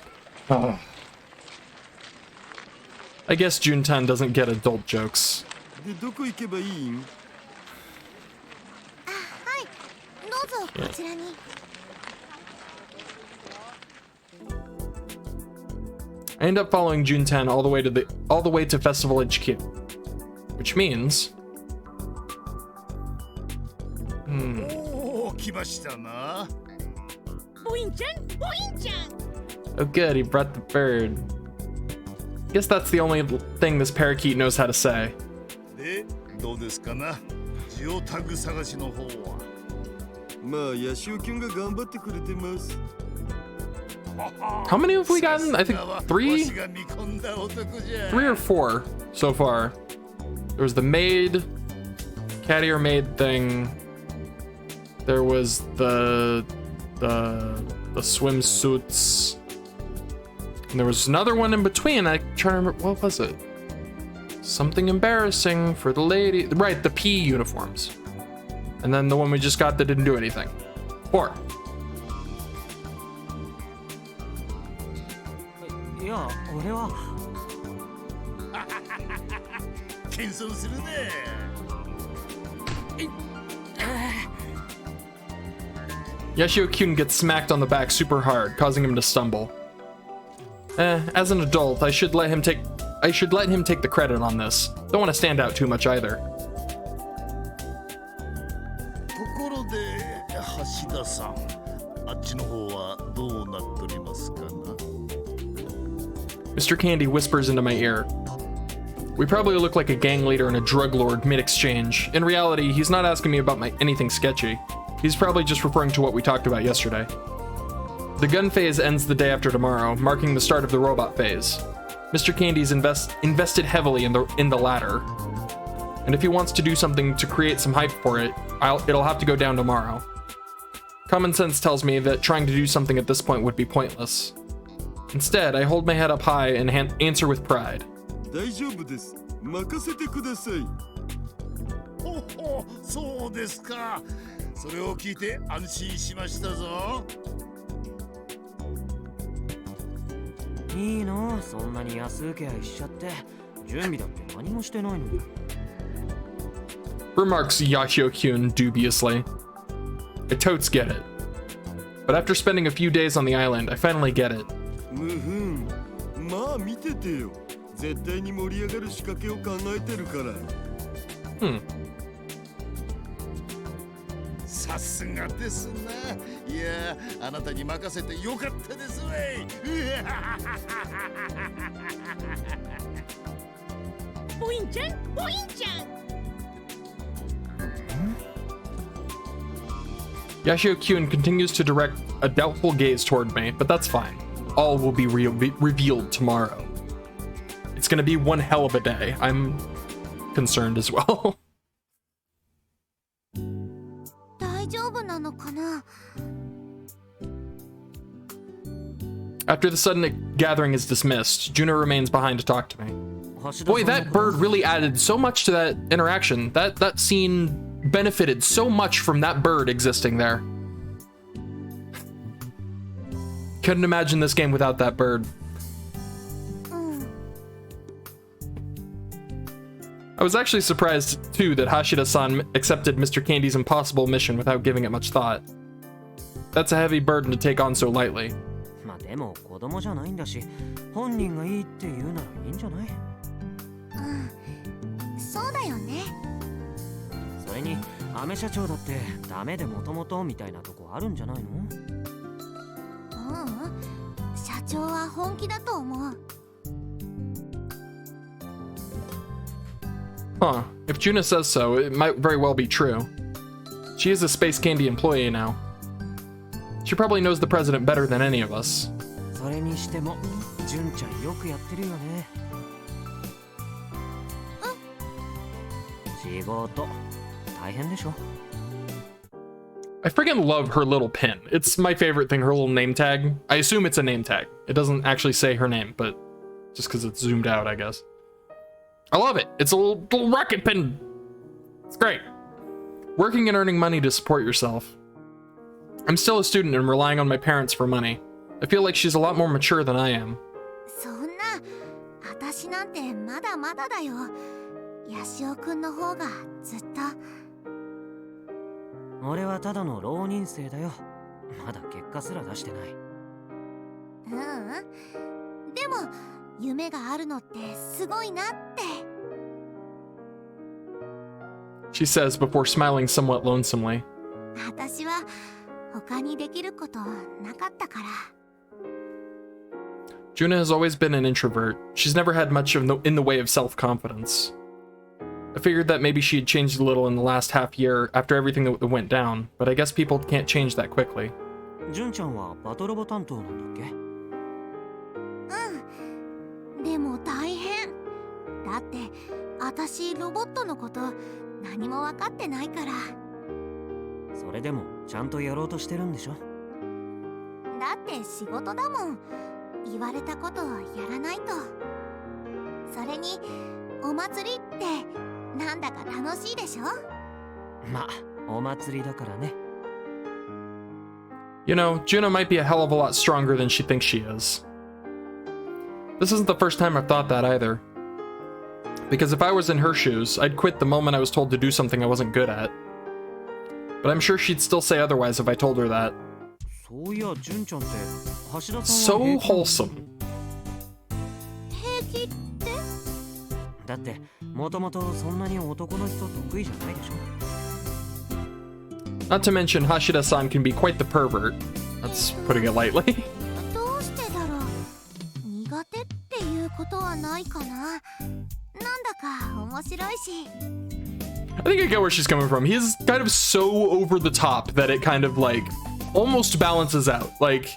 I guess Juntan doesn't get adult jokes. でどこ行けばいいん？はい。どうぞこちらに。I end up following Juntan all the way to Festival HQ, which means. おお、来ましたな。ボインちゃん、ボインちゃん。 Oh, good, he brought the bird. Guess that's the only thing this parakeet knows how to say. で、どうですかな。ジオタグ探しの方は。まあヤシオキュンが頑張ってくれてます。How many have we gotten? I think 3? 3 or 4 so far. There was the maid, cat ear maid thing. There was the swimsuits. And there was another one in between. I try to remember, what was it? Something embarrassing for the lady. Right, the PE uniforms. And then the one we just got that didn't do anything. 4. いや、俺は。謙遜するね。Yashio-kyun gets smacked on the back super hard, causing him to stumble. As an adult, I should let him take the credit on this. Don't want to stand out too much either. ところで、橋田さん、あっちの方はどうなっておりますかな。Mr. Candy whispers into my ear. We probably look like a gang leader and a drug lord mid-exchange. In reality, he's not asking me about anything sketchy. He's probably just referring to what we talked about yesterday. The gun phase ends the day after tomorrow, marking the start of the robot phase. Mr. Candy's invested heavily in the latter. And if he wants to do something to create some hype for it, it'll have to go down tomorrow. Common sense tells me that trying to do something at this point would be pointless. Instead, I hold my head up high and answer with pride. 大丈夫です。任せてください。ほほ、そうですか。それを聞いて安心しましたぞ。いいな、そんなに安請け合いしちゃって。準備だって何もしてないのに。Remarks Yashio-kyun dubiously. I totes get it. But after spending a few days on the island, I finally get it. まあ見ててよ。絶対に盛り上がる仕掛けを考えてるから。さすがですな。いや、あなたに任せてよかったですね。ボインちゃん、ボインちゃん。Yashio-kyun continues to direct a doubtful gaze toward me, but that's fine. All will be revealed tomorrow. It's gonna be one hell of a day. I'm concerned as well. 大丈夫なのかな？ After the sudden gathering is dismissed, Juno remains behind to talk to me. Boy, that bird really added so much to that interaction. That scene benefited so much from that bird existing there. Couldn't imagine this game without that bird. I was actually surprised, too, that Hashida-san accepted Mr. Candy's impossible mission without giving it much thought. That's a heavy burden to take on so lightly. まあでも子供じゃないんだし、本人がいいって言うならいいんじゃない？そうだよね。それにアメ社長だってダメでもともとみたいなとこあるんじゃないの？社長は本気だと思う。Huh. If Juna says so, it might very well be true. She is a Space Candy employee now. She probably knows the president better than any of us. それにしても、純ちゃんよくやってるよね。仕事大変でしょ？ I freaking love her little pin. It's my favorite thing, her little name tag. I assume it's a name tag. It doesn't actually say her name, but just because it's zoomed out, I guess. I love it. It's a little rocket pin. It's great. Working and earning money to support yourself. I'm still a student and relying on my parents for money. I feel like she's a lot more mature than I am. そんな、私なんてまだまだだよ。ヤシオくんの方がずっと。俺はただの浪人生だよ。まだ結果すら出してない。でも夢があるのってすごいなって。She says before smiling somewhat lonesomely. 私は他にできることなかったから。Juna has always been an introvert. She's never had much in the way of self-confidence. I figured that maybe she had changed a little in the last half year after everything that went down, but I guess people can't change that quickly. 純ちゃんはバトロボ担当なんだっけ？でも大変。だって私ロボットのこと何も分かってないから。それでもちゃんとやろうとしてるんでしょ？だって仕事だもん。言われたことをやらないと。それにお祭りってなんだか楽しいでしょ？まあお祭りだからね。You know, Juna might be a hell of a lot stronger than she thinks she is. This isn't the first time I've thought that either. Because if I was in her shoes, I'd quit the moment I was told to do something I wasn't good at. But I'm sure she'd still say otherwise if I told her that. そういや純ちゃんって橋田さんは So wholesome. 平気って？だってもともとそんなに男の人得意じゃないでしょ？ Not to mention Hashida-san can be quite the pervert. That's putting it lightly. どうしてだろう。苦手っていうことはないかな。なんだか面白いし。I think I get where she's coming from. He's kind of so over the top that it kind of like almost balances out. Like,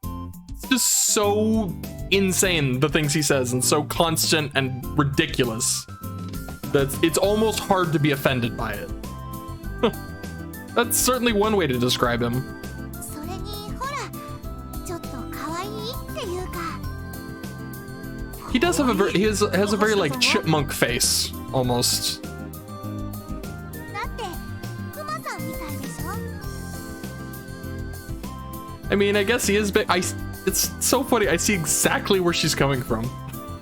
it's just so insane, the things he says, and so constant and ridiculous that it's almost hard to be offended by it. That's certainly one way to describe him. それにほら、ちょっと可愛いっていうか。He does have he has a very like chipmunk face almost. だってクマさんみたいでしょ？ I mean, I guess he is big. It's so funny. I see exactly where she's coming from.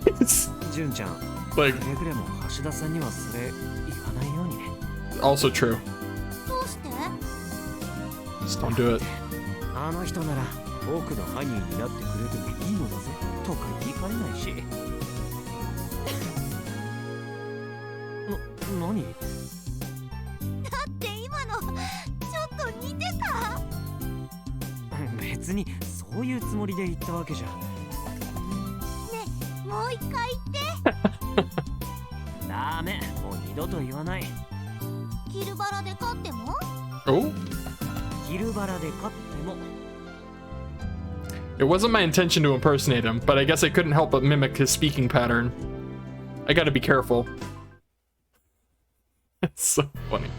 It's 純ちゃん like くれぐれも橋田さんにはそれ言わないようにね。 also true. どうして？ Just don't do it. あの人なら僕のハニーになってくれてもいいのだぜとか言いかねないし。何？だって今のちょっと似てた。別にそういうつもりで言ったわけじゃ。ねえ、もう一回言って。ダメ、もう二度と言わない。キルバラで勝っても？ Oh? キルバラで勝っても。 It wasn't my intention to impersonate him, but I guess I couldn't help but mimic his speaking pattern. I gotta be careful. It's so funny.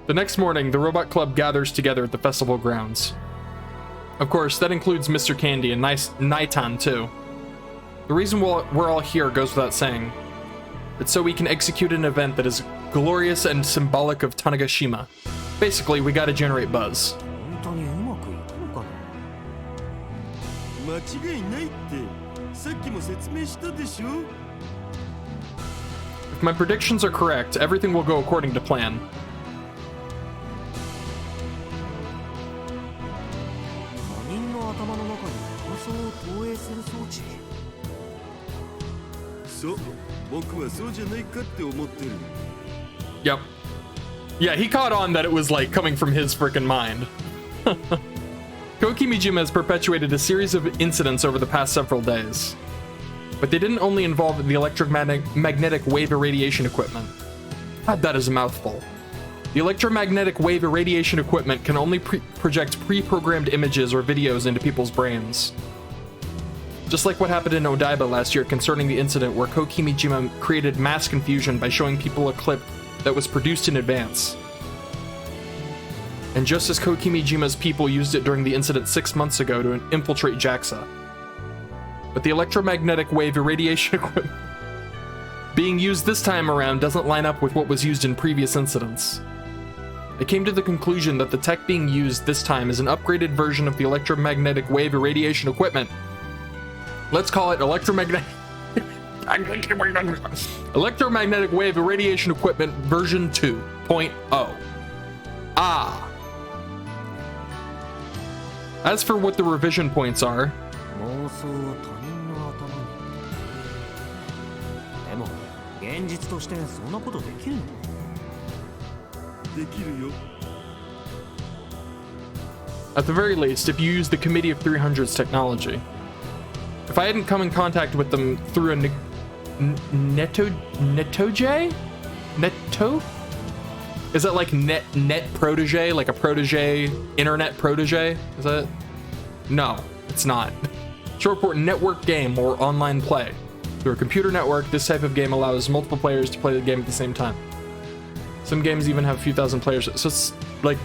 The next morning, the robot club gathers together at the festival grounds. Of course, that includes Mr. Candy and Naitan too. The reason we're all here goes without saying. It's so we can execute an event that is glorious and symbolic of Tanegashima. Basically, we gotta generate buzz. 本当にうまくいくのかな？間違いないってさっきも説明したでしょ。 If my predictions are correct, everything will go according to plan. ち。そう、僕はそうじゃないかって思ってる。 Yep. Yeah, he caught on that it was like coming from his freaking mind. Koki Mijima has perpetuated a series of incidents over the past several days. But they didn't only involve the electromagnetic wave irradiation equipment. God, that is a mouthful. The electromagnetic wave irradiation equipment can only project pre-programmed images or videos into people's brains. Just like what happened in Odaiba last year concerning the incident where Koki Mijima created mass confusion by showing people a clip that was produced in advance. And just as Koki Mijima's people used it during the incident 6 months ago to infiltrate JAXA. But the electromagnetic wave irradiation equipment being used this time around doesn't line up with what was used in previous incidents. I came to the conclusion that the tech being used this time is an upgraded version of the electromagnetic wave irradiation equipment. Let's call it electromagnetic wave irradiation equipment version 2.0. Ah. As for what the revision points are, 妄想を他人の頭に。でも現実としてそんなことできるの？できるよ。 at the very least, if you use the Committee of 300's technology. If I hadn't come in contact with them through a Netoge? Neto? Is that like net protege? Like a protege, internet protege? Is that? No, it's not. Short for network game or online play. Through a computer network, this type of game allows multiple players to play the game at the same time. Some games even have a few thousand players, so it's like,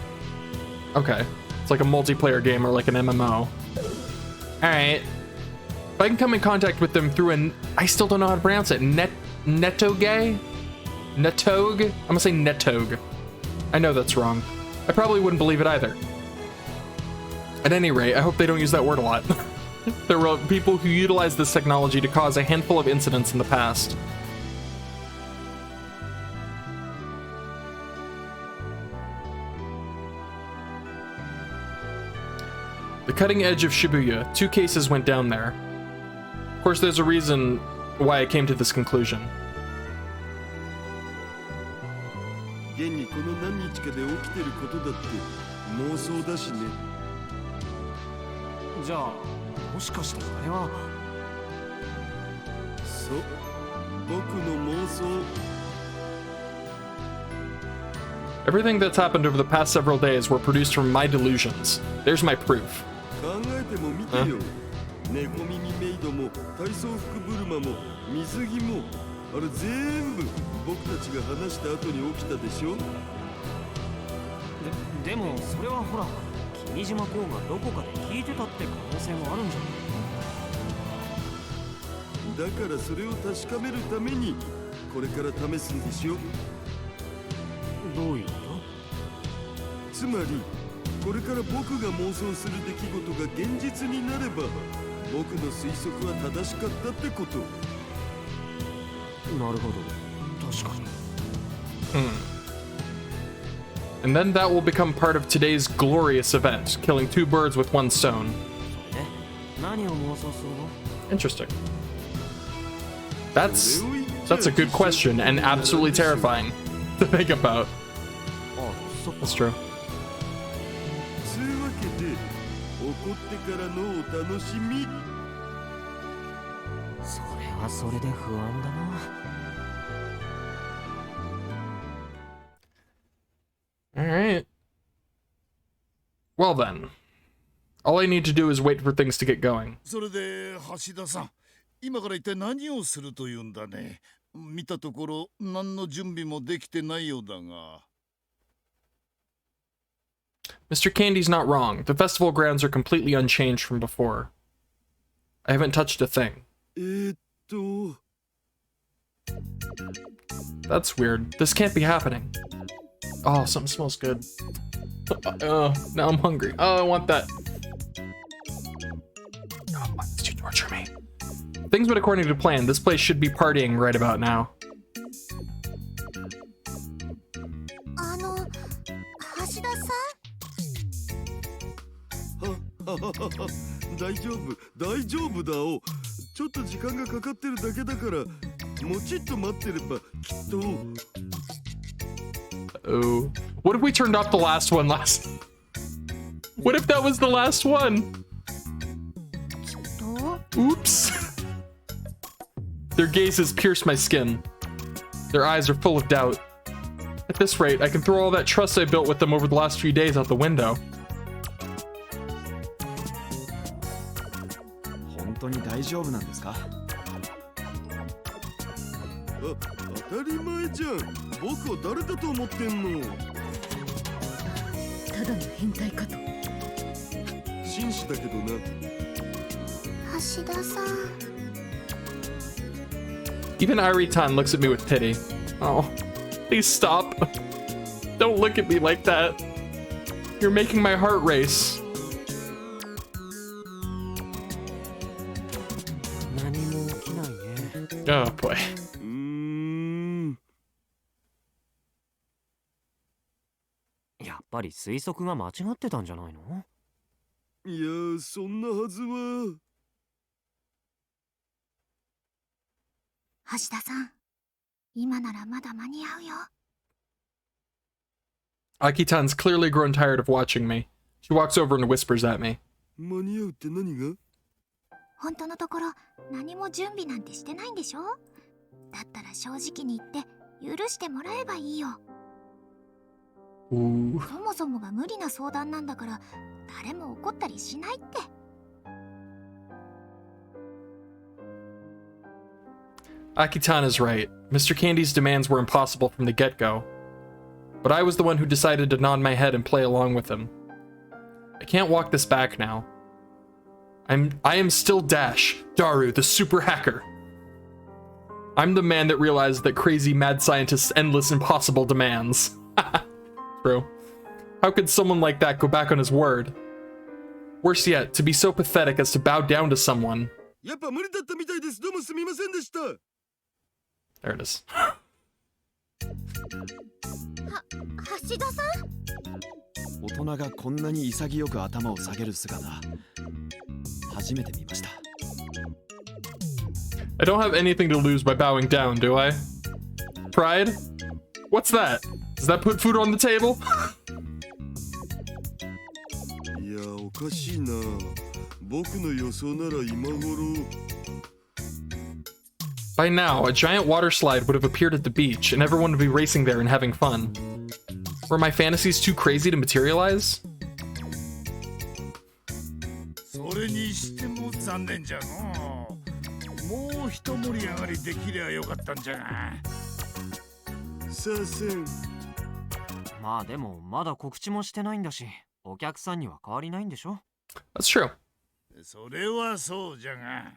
okay. It's like a multiplayer game or like an MMO. Alright. If I can come in contact with them through I still don't know how to pronounce it. Netoge? Netog? I'm gonna say Netog. I know that's wrong. I probably wouldn't believe it either. At any rate, I hope they don't use that word a lot. There were people who utilized this technology to cause a handful of incidents in the past. The cutting edge of Shibuya, 2 cases went down there. Of course, there's a reason why I came to this conclusion. 現にこの何日かで起きてることだって妄想だしね。じゃあもしかしてあれは。そう、僕の妄想。 Everything that's happened over the past several days were produced from my delusions. There's my proof. 考えても見てよ。猫耳メイドも体操服ブルマも水着もあれ全部僕たちが話した後に起きたでしょ。でもそれはほら君島公がどこかで聞いてたって可能性もあるんじゃない。だからそれを確かめるためにこれから試すんでしょ。どういうこと？つまりこれから僕が妄想する出来事が現実になれば僕の推測は正しかったってこと。なるほど、確かに。And then that will become part of today's glorious event, killing 2 birds with 1 stone. 何を妄想するの？ Interesting. That's a good question and absolutely terrifying to think about. That's true. つうわけで怒ってからのお楽しみ。それはそれで不安だな。Alright. Well then. All I need to do is wait for things to get going. それで橋田さん、今から一体何をするというんだね。見たところ何の準備もできてないようだが。Mr. Candy's not wrong. The festival grounds are completely unchanged from before. I haven't touched a thing. That's weird. This can't be happening. Oh, something smells good. Now I'm hungry. Oh, I want that. Oh, why did you torture me? Things went according to plan. This place should be partying right about now. 橋田さん？大丈夫だお。ちょっと時間がかかってるだけだからもうちっと待ってればきっと。 Oh. What if we turned off the last one last? What if that was the last one? Oops. Their gazes pierce my skin. Their eyes are full of doubt. At this rate, I can throw all that trust I built with them over the last few days out the window. 本当に大丈夫なんですか？当たり前じゃん。僕を誰だと思ってんの？ただの変態かと。紳士だけどな。橋田さん。 Even Iritan looks at me with pity. Oh, please stop. Don't look at me like that. You're making my heart race. 何も起きないね。 Oh boy. やっぱり推測が間違ってたんじゃないの？いや、そんなはずは。橋田さん、今ならまだ間に合うよ。 Akitan's clearly grown tired of watching me. She walks over and whispers at me. 間に合うって何が？本当のところ何も準備なんてしてないんでしょ？だったら正直に言って許してもらえばいいよ。 Ooh. そもそもが無理な相談なんだから誰も怒ったりしないって。 Akitan is right. Mr. Candy's demands were impossible from the get-go. But I was the one who decided to nod my head and play along with him. I can't walk this back now. I am still DaSH, Daru, the super hacker. I'm the man that realized that crazy mad scientist's endless impossible demands. True. How could someone like that go back on his word? Worse yet, to be so pathetic as to bow down to someone. やっぱ無理だったみたいです。どうもすみませんでした。 There it is. 橋田さん？大人がこんなに潔く頭を下げる姿、初めて見ました。 I don't have anything to lose by bowing down, do I? Pride? What's that? Does that put food on the table? いや、おかしいな。僕の予想なら今頃。 By now, a giant water slide would have appeared at the beach, and everyone would be racing there and having fun. Were my fantasies too crazy to materialize? それにしても残念じゃのう。もう一盛り上がりできりゃよかったんじゃが。さあせん。まあでもまだ告知もしてないんだし、お客さんには変わりないんでしょ？ That's true. それはそうじゃが。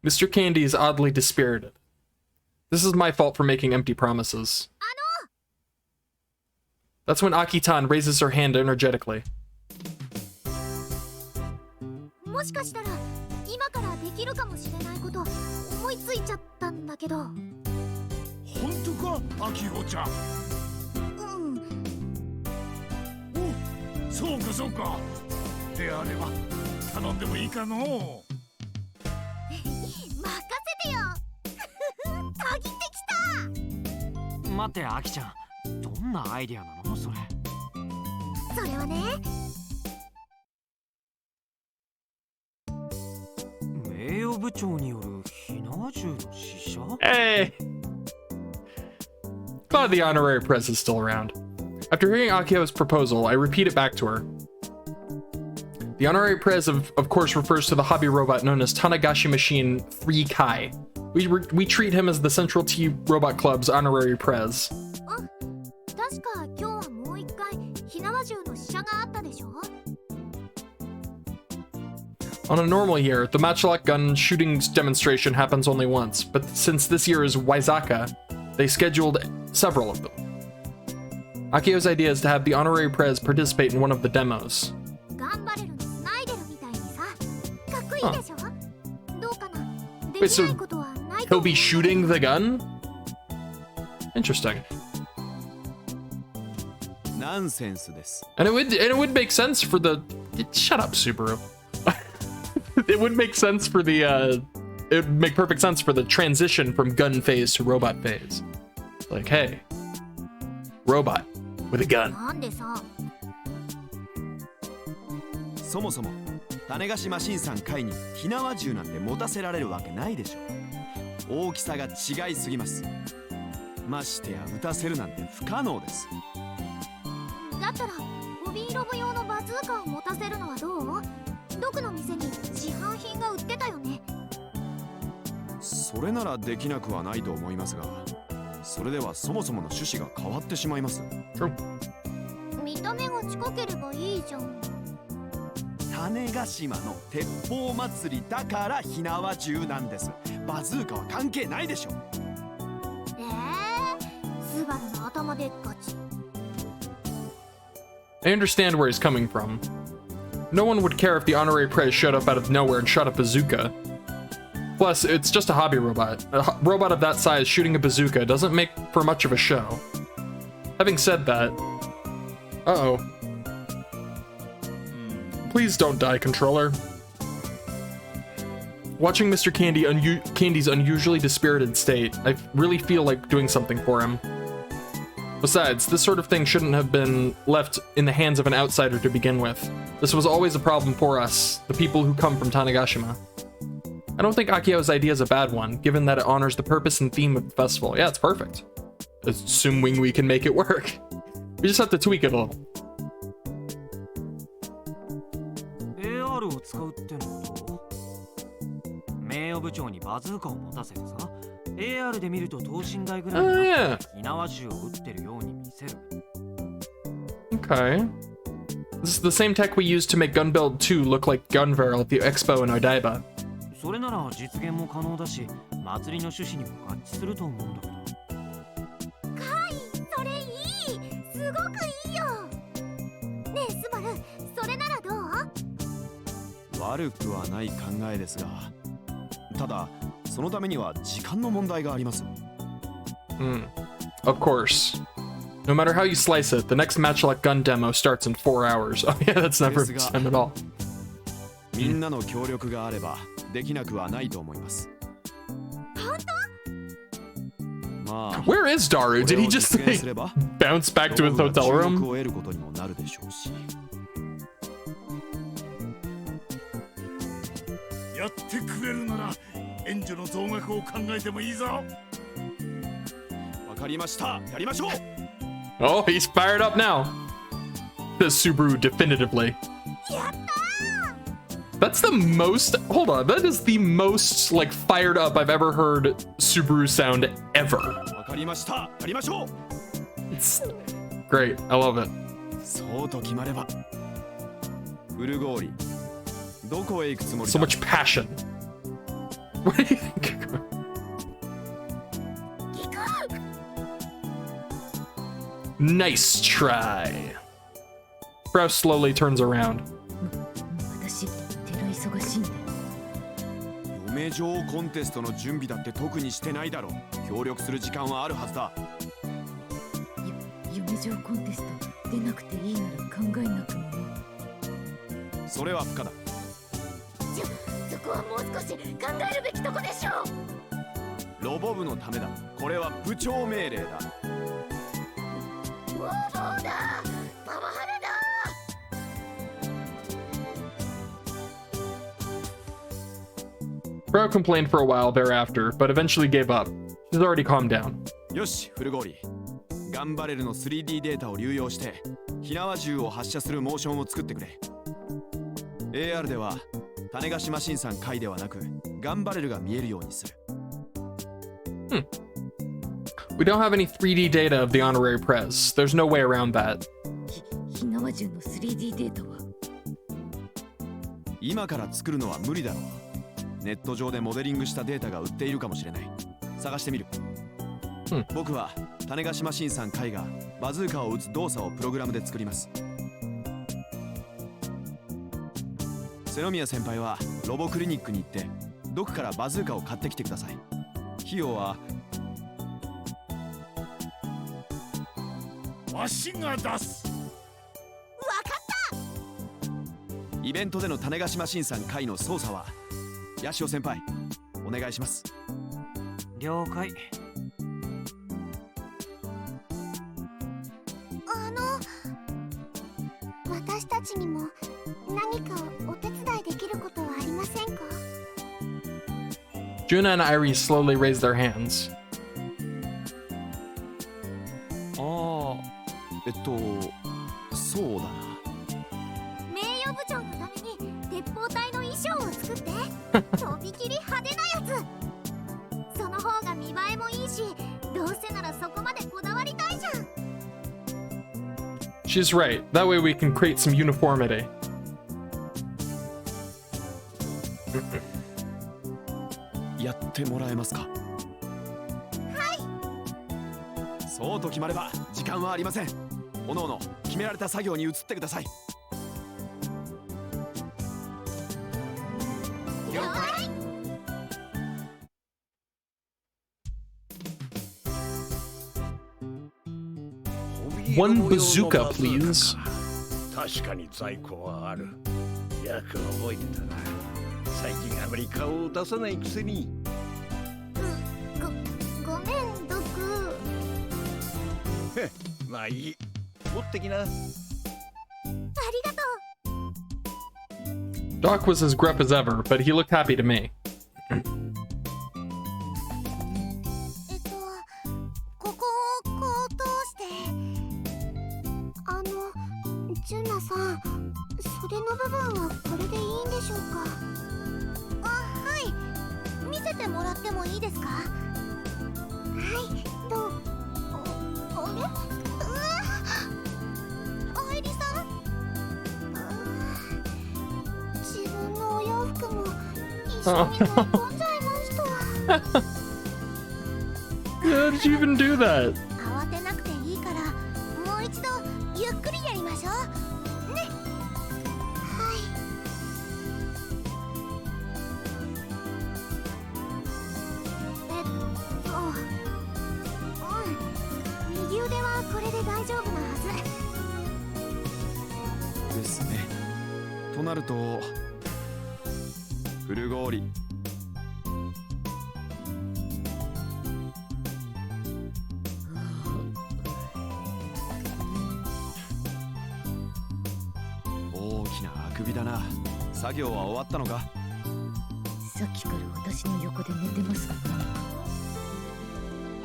Mr. Candy is oddly dispirited. This is my fault for making empty promises. That's when Akitan raises her hand energetically. もしかしたら今からできるかもしれないこと思いついちゃったんだけど。本当か、アキホちゃん。うん。お、そうかそうか。であれば頼んでもいいかのう。 待って、アキちゃん。どんなアイディアなのそれ？それはね。名誉部長による火縄銃の試射？ Hey! Glad the honorary press is still around. After hearing Akio's proposal, I repeat it back to her. The honorary press of course refers to the hobby robot known as Tanagashi Machine 3 Kai. We treat him as the Central T Robot Club's honorary prez. 確か今日はもう一回火縄銃の試射があったでしょ? On a normal year, the matchlock gun shooting demonstration happens only once, but since this year is Waizaka, they scheduled several of them. Akio's idea is to have the honorary prez participate in one of the demos. 頑張れるのスナイデルみたいにさ、かっこいいでしょ? どうかな? Wait, so he'll be shooting the gun? Interesting. Nonsense です。 And it would make sense for Shut up, Subaru. It would make sense for the, it would make perfect sense for the transition from gun phase to robot phase. Like, hey, robot with a gun. なんでさ、そもそも種子島新さん会に火縄銃なんて持たせられるわけないでしょ。大きさが違いすぎます。ましてや撃たせるなんて不可能です。だったらホビーロブ用のバズーカを持たせるのはどう？どこの店に市販品が売ってたよね。それならできなくはないと思いますが、それではそもそもの趣旨が変わってしまいます。見た目が近ければいいじゃん。種子島の鉄砲祭りだから火縄銃なんです。バズーカは関係ないでしょ。スバルの頭でっかち。I understand where he's coming from. No one would care if the honorary prez showed up out of nowhere and shot a bazooka. Plus, it's just a hobby robot. A robot of that size shooting a bazooka doesn't make for much of a show. Having said that... Uh-oh. Please don't die, controller. Watching Mr. Candy's unusually dispirited state, I really feel like doing something for him. Besides, this sort of thing shouldn't have been left in the hands of an outsider to begin with. This was always a problem for us, the people who come from Tanegashima. I don't think Akio's idea is a bad one, given that it honors the purpose and theme of the festival. Yeah, it's perfect. Assuming we can make it work. We just have to tweak it a little. AR を使うってのはどう？名誉部長にバズーカを持たせてさ、AR で見ると等身大ぐらいになって火縄銃を撃ってるように見せる。Okay. This is the same tech we used to make Gunbuild 2 look like gun barrel at the expo in Odaiba. それなら実現も可能だし、祭りの趣旨にも合致すると思うんだけど。カイ、それいい。すごくいいよ。ねえスバル、それならどう？悪くはない考えですが、ただそのためには時間の問題があります。Of course. No matter how you slice it, the next Matchlock gun demo starts in 4 hours. Oh yeah, that's never time at all. みんなの協力があればできなくはないと思います。まあ、Where is Daru? Did he just like, bounce back to his hotel room? やってくれるなら援助の増額を考えてもいいぞ。わかりました。やりましょう。Oh, he's fired up now. Says Subaru definitively. That's the most, hold on, that is the most like fired up I've ever heard Subaru sound ever. It's great, I love it. So much passion. What do you think? Nice try. Sprouse slowly turns around. 嫁女王コンテストの準備だって特にしてないだろう。協力する時間はあるはずだ。嫁女王コンテスト出なくていいなら考えなくもね。それは不可だ。そこはもう少し考えるべきとこでしょう。ロボ部のためだ。これは部長命令だ。ロボだ。パワハラだ。Bro complained for a while thereafter, but eventually gave up. He's already calmed down. よし、フルゴーリー。ガンバレルの 3D データを流用して、火縄銃を発射するモーションを作ってくれ。AR では、種子島新さん回ではなく、ガンバレルが見えるようにする。We don't have any 3D data of the honorary prez. There's no way around that. 火縄銃の 3D データは今から作るのは無理だろう。ネット上でモデリングしたデータが売っているかもしれない。探してみる。僕は種子島新さん会がバズーカを撃つ動作をプログラムで作ります。瀬宮先輩はロボクリニックに行ってドクからバズーカを買ってきてください。費用はわしが出す。わかった。イベントでの種子島新さん会の操作はヤシオ先輩お願いします。了解。私たちにも何かお手伝いできることはありませんか？ Juna and Irie slowly raise their hands. そうだな。名誉部長のために鉄砲隊の衣装を作ってとびきり派手なやつ。その方が見栄えもいいし、どうせならそこまでこだわりたいじゃん。 She's right. That way we can create some uniformity. やってもらえますか？はい。そうと決まれば時間はありません。おのおの決められた作業に移ってください。了解。One bazooka, please. 確かに在庫はある。よく覚えてたな。最近あまり顔を出さないくせに。ごめん、ドク。まあいい。持ってきな。ありがとう。 Doc was as gruff as ever, but he looked happy to me. ここをこう通して。ジュナさん、袖の部分はこれでいいんでしょうか？あ、はい。見せてもらってもいいですか？はい、あれ？愛理さん？自分のお洋服も一緒に乗り込んじゃいました。How did you even do that? 慌てなくていいから、もう一度ゆっくりやりましょうね。はい。右腕はこれで大丈夫なはずですね。となるとフル氷。大きなあくびだな。作業は終わったのか？さっきから私の横で寝てますが。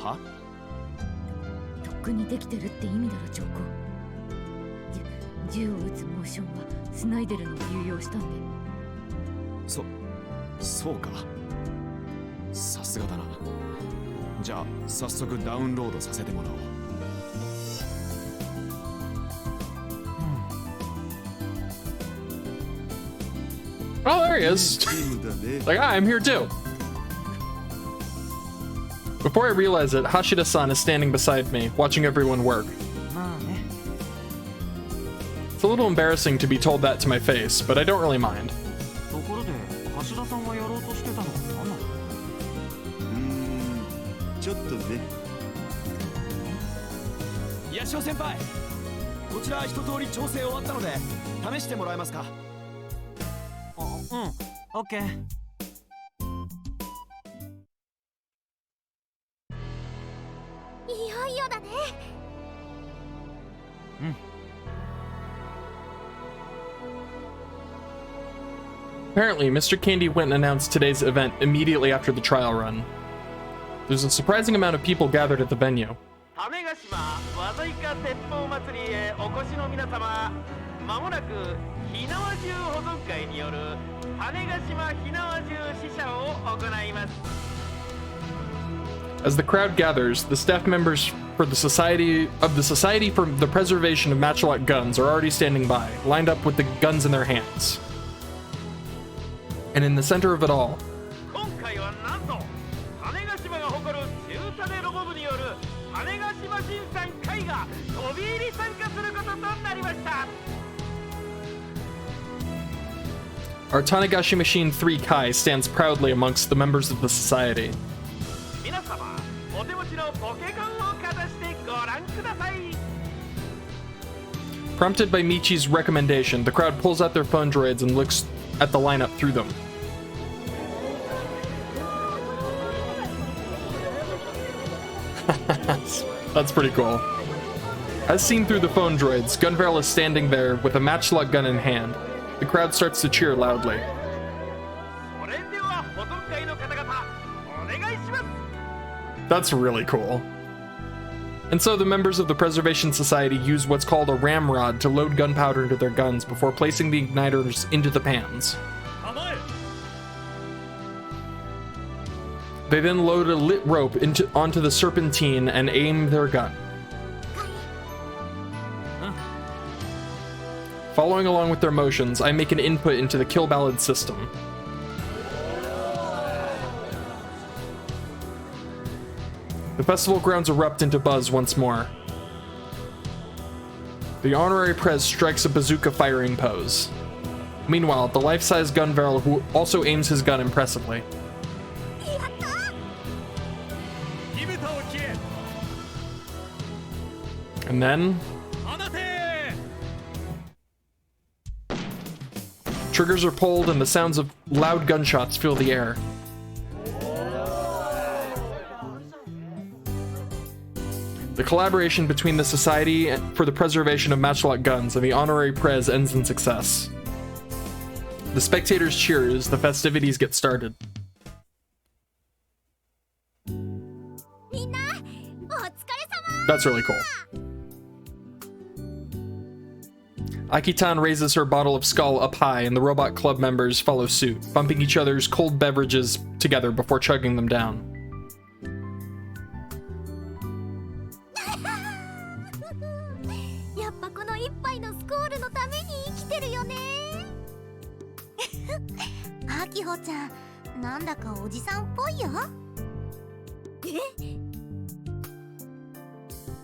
は？とっくにできてるって意味だろ、チョコ。銃を撃つモーションはスナイデルの流用したんで。そうか。さすがだな。じゃあ早速ダウンロードさせてもらおう。Oh, there he is. Like, I'm here too. Before I realize it, Hashida-san is standing beside me, watching everyone work. It's a little embarrassing to be told that to my face, but I don't really mind. ところで、橋田さんがやろうとしてたのは何なの？ちょっとね。ヤシオ先輩、こちら一通り調整終わったので試してもらえますか？うん、オッケー。いよいよだね。うん。Apparently, Mr. Candy went and announced today's event immediately after the trial run. There's a surprising amount of people gathered at the venue. 種子島和太鼓鉄砲祭りへお越しの皆様、まもなく火縄銃保存会による種子島火縄銃試射を行います。 As the crowd gathers, the staff members for the Society for the Preservation of Matchlock Guns are already standing by, lined up with the guns in their hands. And in the center of it all, 今回はなんと種子島が誇る中種ロボ部による種子島新さん会が飛び入り参加することとなりました。 our Tanagashi Machine 3 Kai stands proudly amongst the members of the society. 皆様、お手持ちのポケカンをかざしてご覧ください。Prompted by Michi's recommendation, the crowd pulls out their phone droids and looks at the lineup through them. That's pretty cool. As seen through the phone droids, Gunvarl is standing there with a matchlock gun in hand. The crowd starts to cheer loudly. That's really cool. And so the members of the Preservation Society use what's called a ramrod to load gunpowder into their guns before placing the igniters into the pans. They then load a lit rope onto the serpentine and aim their gun. Following along with their motions, I make an input into the kill ballad system. The festival grounds erupt into buzz once more. The honorary prez strikes a bazooka firing pose. Meanwhile, the life-size Gunvarl who also aims his gun impressively. And then... triggers are pulled and the sounds of loud gunshots fill the air. The collaboration between the Society for the Preservation of Matchlock Guns and the Honorary Prez ends in success. The spectators cheer as the festivities get started. That's really cool. Akitan raises her bottle of Skull up high and the Robot Club members follow suit, bumping each other's cold beverages together before chugging them down.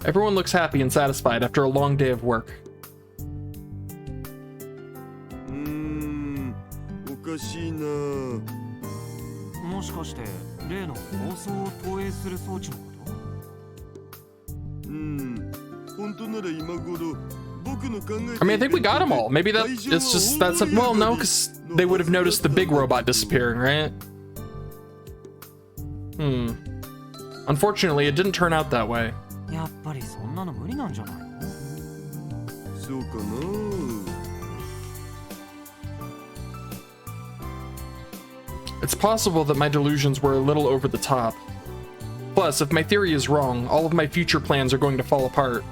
Everyone looks happy and satisfied after a long day of work. I mean, I think we got them all. Maybe it's just that's well, no, because they would have noticed the big robot disappearing, right? Unfortunately, it didn't turn out that way. It's possible that my delusions were a little over the top. Plus, if my theory is wrong, all of my future plans are going to fall apart.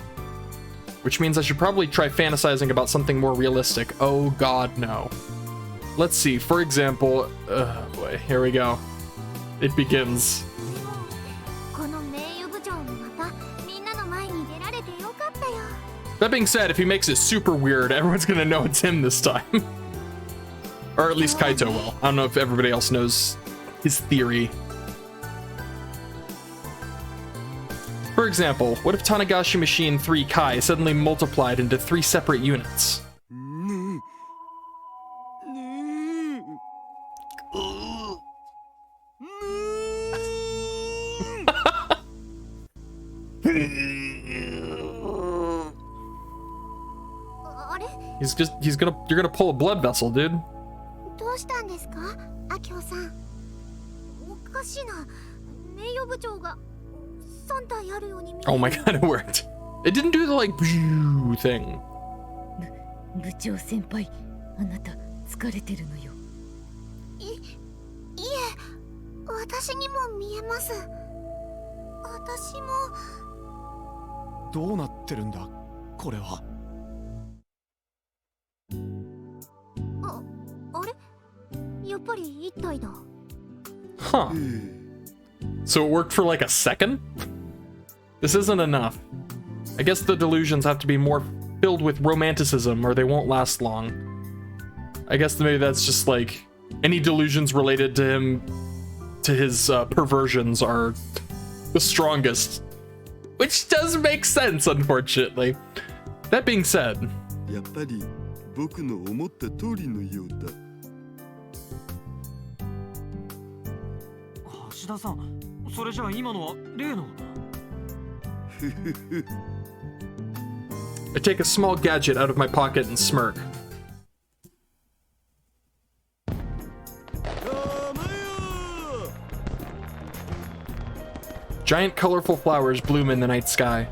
Which means I should probably try fantasizing about something more realistic. Oh god, no. Let's see, for example... oh boy, here we go. It begins. That being said, if he makes it super weird, everyone's gonna know it's him this time. Or at least Kaito will. I don't know if everybody else knows his theory. For example, what if Tanagashi Machine 3 Kai suddenly multiplied into 3 separate units? You're gonna pull a blood vessel, dude. Oh my god, it worked. It didn't do the like thing. Huh. So it worked for like a second? This isn't enough. I guess the delusions have to be more filled with romanticism or they won't last long. I guess maybe that's just like any delusions related to him, to his perversions are the strongest. Which does make sense, unfortunately. That being said... I take a small gadget out of my pocket and smirk. Giant colorful flowers bloom in the night sky.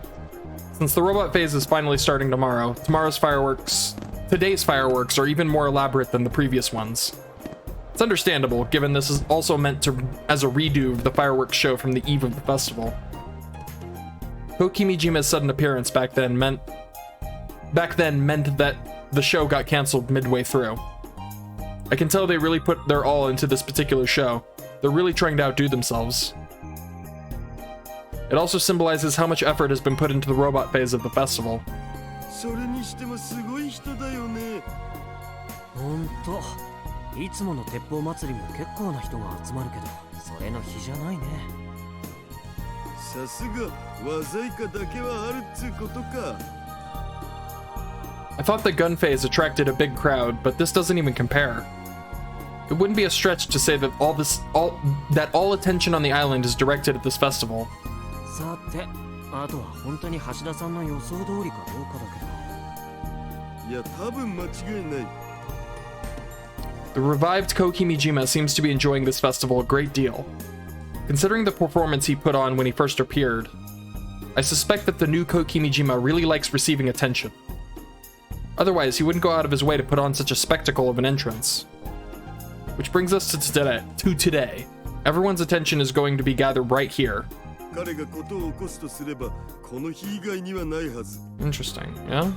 Since the robot phase is finally starting tomorrow, today's fireworks are even more elaborate than the previous ones. It's understandable, given this is also meant as a redo of the fireworks show from the eve of the festival. Kokimijima's sudden appearance back then meant that the show got cancelled midway through. I can tell they really put their all into this particular show. They're really trying to outdo themselves. It also symbolizes how much effort has been put into the robot phase of the festival. I thought the gun phase attracted a big crowd, but this doesn't even compare. It wouldn't be a stretch to say that all attention on the island is directed at this festival. The revived Kokimijima seems to be enjoying this festival a great deal. Considering the performance he put on when he first appeared, I suspect that the new Kokimijima really likes receiving attention. Otherwise, he wouldn't go out of his way to put on such a spectacle of an entrance. Which brings us to today. Everyone's attention is going to be gathered right here. Interesting, yeah?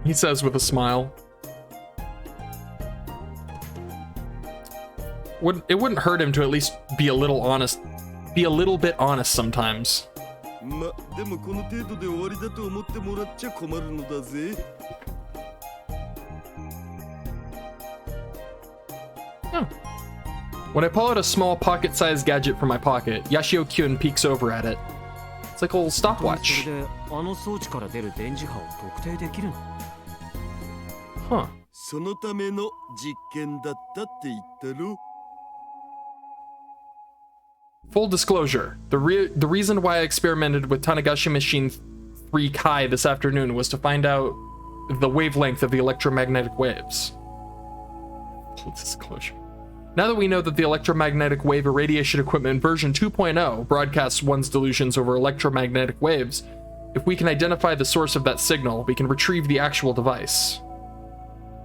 He says with a smile. It wouldn't hurt him to at least be a little honest, be a little bit honest sometimes. Huh. When I pull out a small pocket-sized gadget from my pocket, Yashio-kyun peeks over at it. It's like a little stopwatch. Huh. Full disclosure, the reason why I experimented with Tanagashi Machine 3 Kai this afternoon was to find out the wavelength of the electromagnetic waves. Full disclosure. Now that we know that the electromagnetic wave irradiation equipment version 2.0 broadcasts one's delusions over electromagnetic waves, if we can identify the source of that signal, we can retrieve the actual device.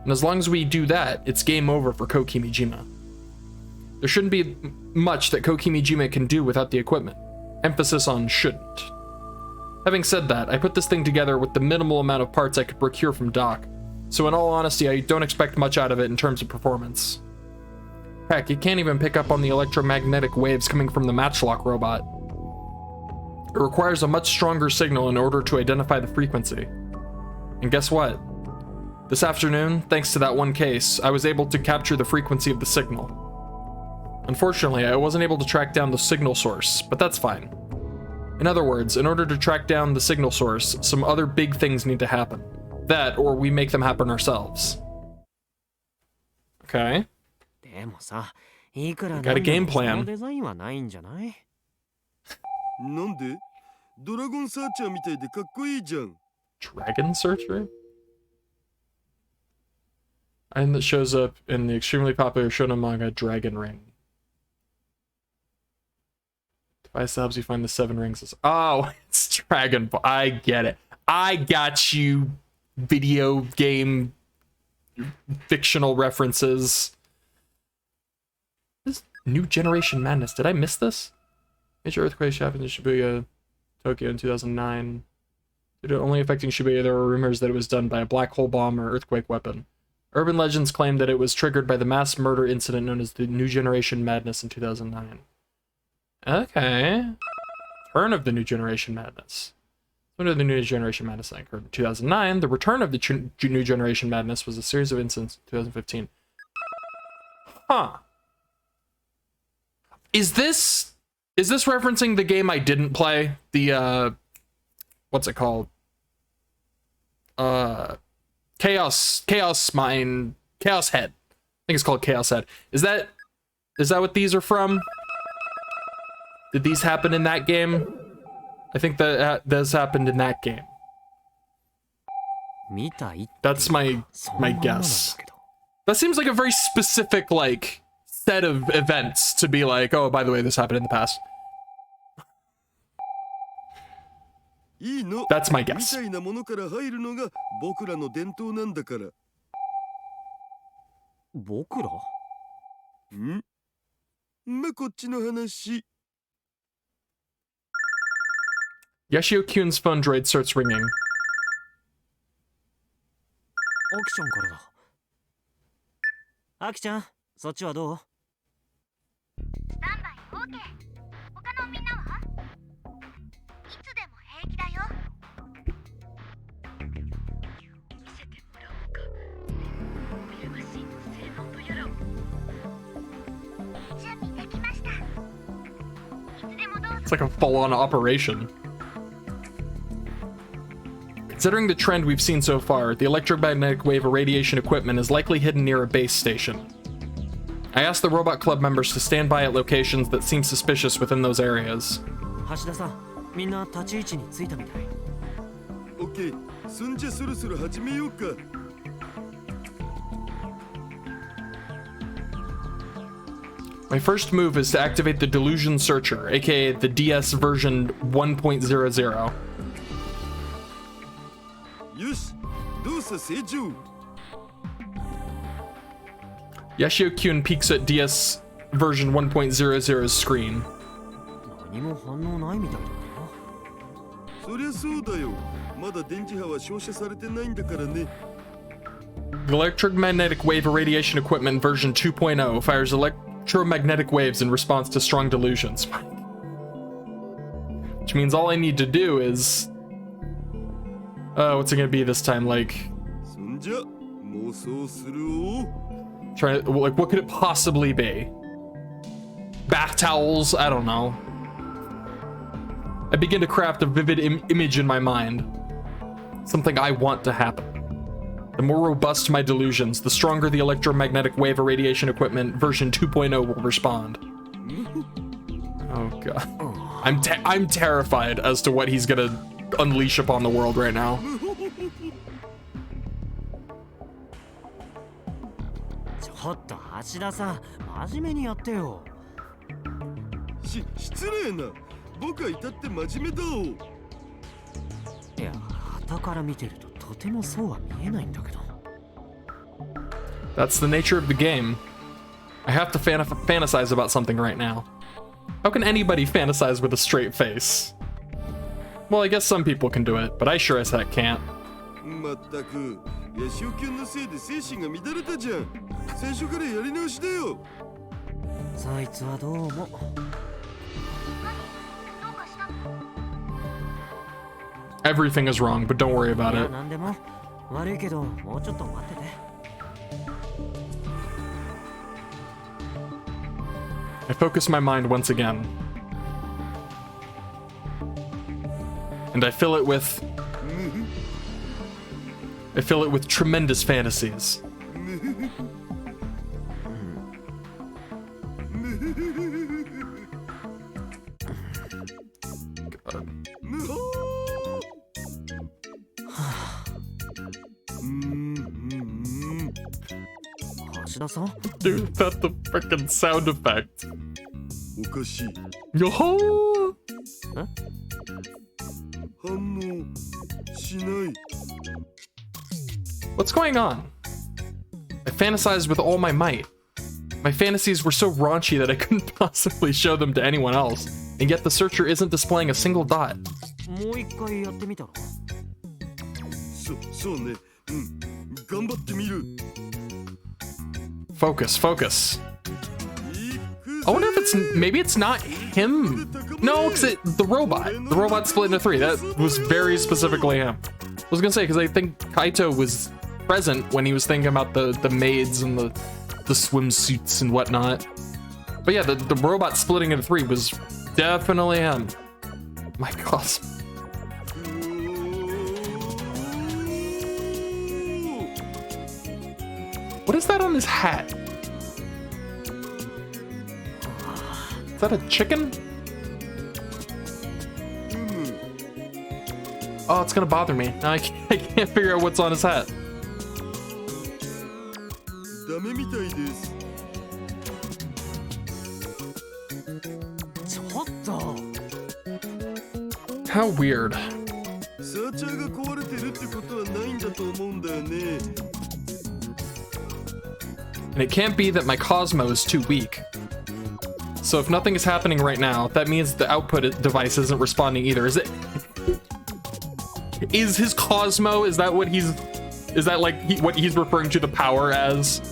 And as long as we do that, it's game over for Kokimijima. There shouldn't be much that Kokimijima can do without the equipment. Emphasis on shouldn't. Having said that, I put this thing together with the minimal amount of parts I could procure from Doc, so in all honesty, I don't expect much out of it in terms of performance. Heck, it can't even pick up on the electromagnetic waves coming from the Matchlock robot. It requires a much stronger signal in order to identify the frequency. And guess what? This afternoon, thanks to that one case, I was able to capture the frequency of the signal. Unfortunately, I wasn't able to track down the signal source, but that's fine. In other words, in order to track down the signal source, some other big things need to happen. That, or we make them happen ourselves. Okay. Got a game plan. Dragon Searcher? And that shows up in the extremely popular shonen manga Dragon Ring. Device helps you find the 7 rings. Oh, it's Dragon Ball. I get it. I got you, video game fictional references. This New Generation Madness. Did I miss this? Major earthquake happened in Shibuya, Tokyo in 2009. Due to only affecting Shibuya, there were rumors that it was done by a black hole bomb or earthquake weapon. Urban legends claim that it was triggered by the mass murder incident known as the New Generation Madness in 2009. Okay. Turn of the New Generation Madness. When did the New Generation Madness occurred? In 2009. The return of the New Generation Madness was a series of incidents in 2015. Huh. Is this referencing the game I didn't play? The what's it called? Chaos Head. I think it's called Chaos Head. Is that what these are from? Did these happen in that game? I think that this happened in that game. That's my guess. That seems like a very specific like set of events to be like, oh, by the way, this happened in the past. That's my guess. Yashio Kyun's phone droid starts ringing. アキちゃんからだ。アキちゃん、そっちはどう？スタンバイ OK。他のみんなはいつでも平気だよ。見せてもらおうか。モビルマシンの性能とやらを。準備できました。いつでもどうぞ。 It's like a full-on operation. Considering the trend we've seen so far, the electromagnetic wave irradiation equipment is likely hidden near a base station. I asked the Robot Club members to stand by at locations that seem suspicious within those areas. 橋田さん、みんな立ち位置についたみたい。OK、そんじゃそろそろ始めようか。My first move is to activate the Delusion Searcher, aka the DS version 1.00. よし、動作正常。Yashio Kyun peeks at DS version 1.00's screen. 何も反応ないみたいだな。そりゃそうだよ。まだ電磁波は照射されてないんだからね。The electromagnetic wave irradiation equipment version 2.0 fires electromagnetic waves in response to strong delusions. Which means all I need to do is... what's it gonna be this time? Like... Trying to, like, what could it possibly be? Bath towels? I don't know. I begin to craft a vivid image in my mind. Something I want to happen. The more robust my delusions, the stronger the electromagnetic wave irradiation equipment version 2.0 will respond. Oh god. I'm terrified as to what he's gonna unleash upon the world right now. ちょっと橋田さん、真面目にやってよ。失礼な。僕は至って真面目だ。いや、旗から見てるととてもそうは見えないんだけど。That's the nature of the game. I have to fantasize about something right now. How can anybody fantasize with a straight face? Well, I guess some people can do it, but I sure as heck can't. まったく、ヤシオキュンのせいで精神が乱れたじゃん。最初からやり直しだよ。そいつはどうも。Everything is wrong, but don't worry about it. なんでも悪いけど、もうちょっと待ってて。I focus my mind once again. And I fill it with tremendous fantasies. God. Dude, that's the freaking sound effect. おかしい。よほー。反応しない。What's going on? I fantasized with all my might. My fantasies were so raunchy that I couldn't possibly show them to anyone else, and yet the searcher isn't displaying a single dot. もう一回やってみたら。そうね。うん。頑張ってみる。Focus, focus. I wonder if maybe it's not him. No, because the robot split into three. That was very specifically him. I was gonna say, because I think Kaito was present when he was thinking about the maids and the swimsuits and whatnot. But yeah, the robot splitting into three was definitely him. My God. What is that on his hat? Is that a chicken? Oh, it's gonna bother me. Now I can't figure out what's on his hat. How weird. And it can't be that my Cosmo is too weak. So if nothing is happening right now, that means the output device isn't responding either. Is it? Is his Cosmo, is that what he's... Is that like what he's referring to the power as?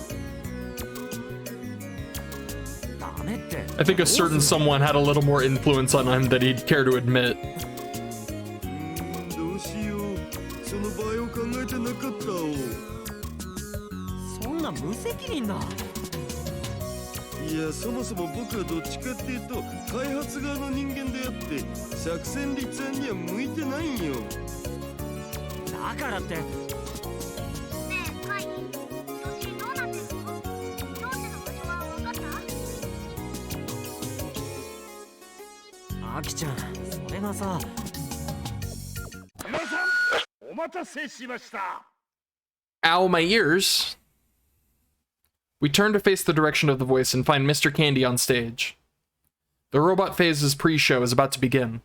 I think a certain someone had a little more influence on him than he'd care to admit. Ow, my ears. We turn to face the direction of the voice and find Mr. Candy on stage. The robot phase's pre-show is about to begin.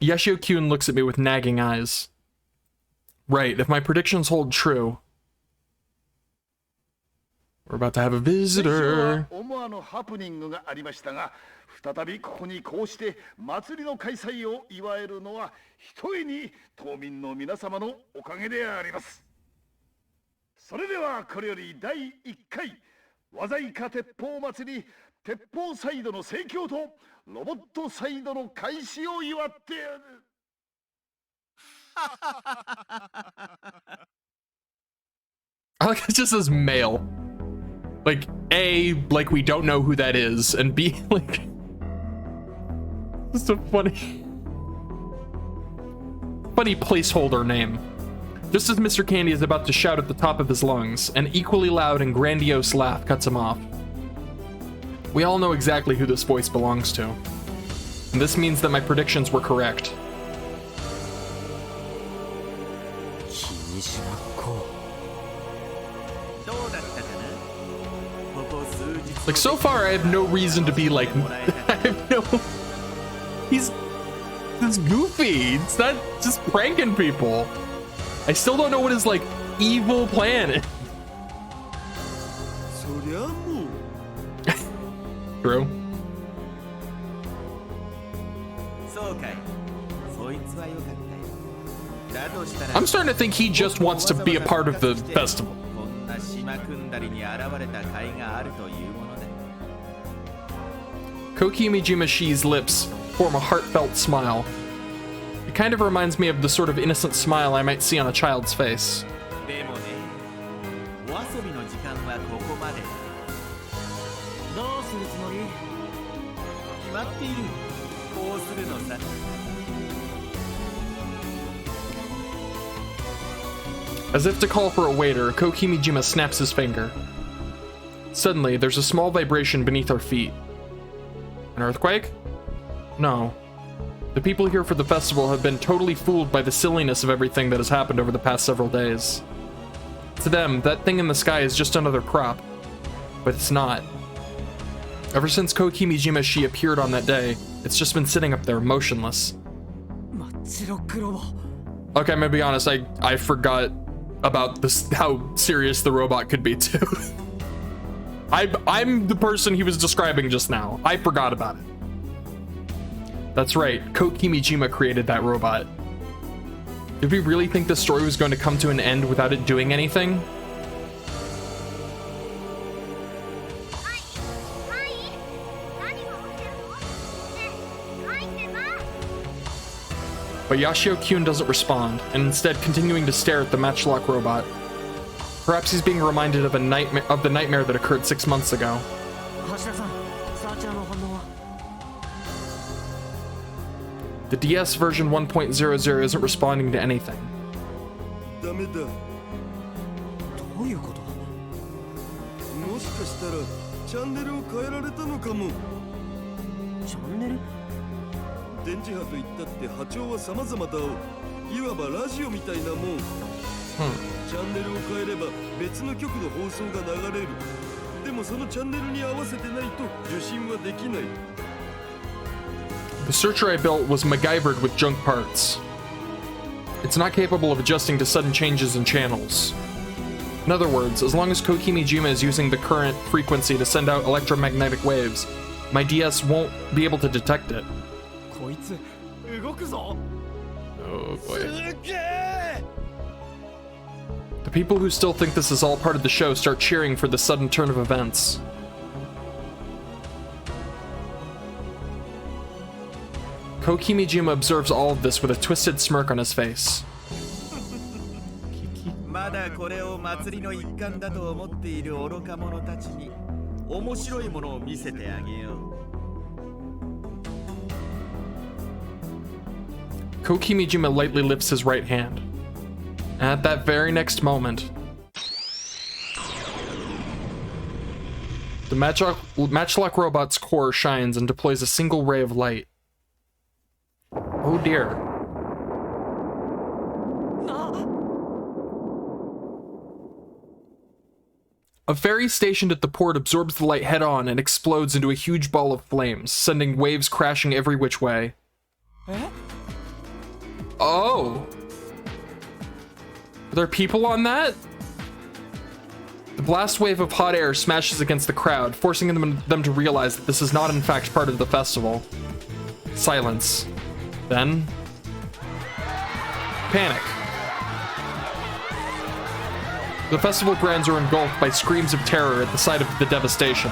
Yashio-kun looks at me with nagging eyes. Right, if my predictions hold true, we're about to have a visitor. 再びここにこうして祭りの開催を祝えるのはひとえに島民の皆様のおかげであります。それではこれより第1回和細化鉄砲祭り鉄砲サイドの盛況とロボットサイドの開始を祝ってやる。I like it just says male. Like A, like we don't know who that is, and B, like just a funny placeholder name. Just as Mr. Candy is about to shout at the top of his lungs, an equally loud and grandiose laugh cuts him off. We all know exactly who this voice belongs to. And this means that my predictions were correct. Like, so far I have no reason to be like, I have no... He's goofy. It's not just pranking people. I still don't know what his, like, evil plan is. True. I'm starting to think he just wants to be a part of the festival. Koki Mijimashi's lips form a heartfelt smile. It kind of reminds me of the sort of innocent smile I might see on a child's face. As if to call for a waiter, Kokimijima snaps his finger. Suddenly, there's a small vibration beneath our feet. An earthquake? No. The people here for the festival have been totally fooled by the silliness of everything that has happened over the past several days. To them, that thing in the sky is just another prop. But it's not. Ever since Kokimijima-shi appeared on that day, it's just been sitting up there, motionless. Okay, I'm gonna be honest, I forgot about this, how serious the robot could be too. I'm the person he was describing just now. I forgot about it. That's right, Kokimijima created that robot. Did we really think this story was going to come to an end without it doing anything? But Yashio-kun doesn't respond, and instead continuing to stare at the matchlock robot. Perhaps he's being reminded of the nightmare that occurred 6 months ago. The DS version 1.00 isn't responding to anything. ダメだ。どういうこと？もしかしたらチャンネルを変えられたのかも。チャンネル？電磁波といったって波長は様々だお。いわばラジオみたいなもん。チャンネルを変えれば別の局の放送が流れる。でもそのチャンネルに合わせてないと受信はできない。The searcher I built was MacGyvered with junk parts. It's not capable of adjusting to sudden changes in channels. In other words, as long as Kokimijima is using the current frequency to send out electromagnetic waves, my DS won't be able to detect it. こいつ動くぞ。 Oh boy. The people who still think this is all part of the show start cheering for the sudden turn of events. Kokimijima observes all of this with a twisted smirk on his face. まだこれを祭りの一環だと思っている愚か者たちに面白いものを見せてあげよう。 Kokimijima lightly lifts his right hand. At that very next moment, the Matchlock robot's core shines and deploys a single ray of light. Oh dear. A ferry stationed at the port absorbs the light head-on and explodes into a huge ball of flames, sending waves crashing every which way. Oh! Are there people on that? The blast wave of hot air smashes against the crowd, forcing them to realize that this is not in fact part of the festival. Silence. Then... panic. The festival grounds are engulfed by screams of terror at the sight of the devastation.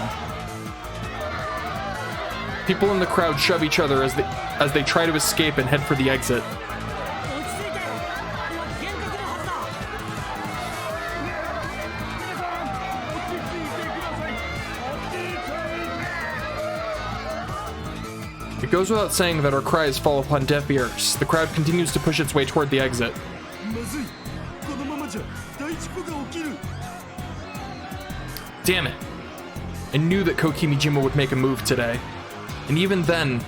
People in the crowd shove each other as they try to escape and head for the exit. It goes without saying that our cries fall upon deaf ears. The crowd continues to push its way toward the exit. Damn it. I knew that Kokimijima would make a move today. And even then...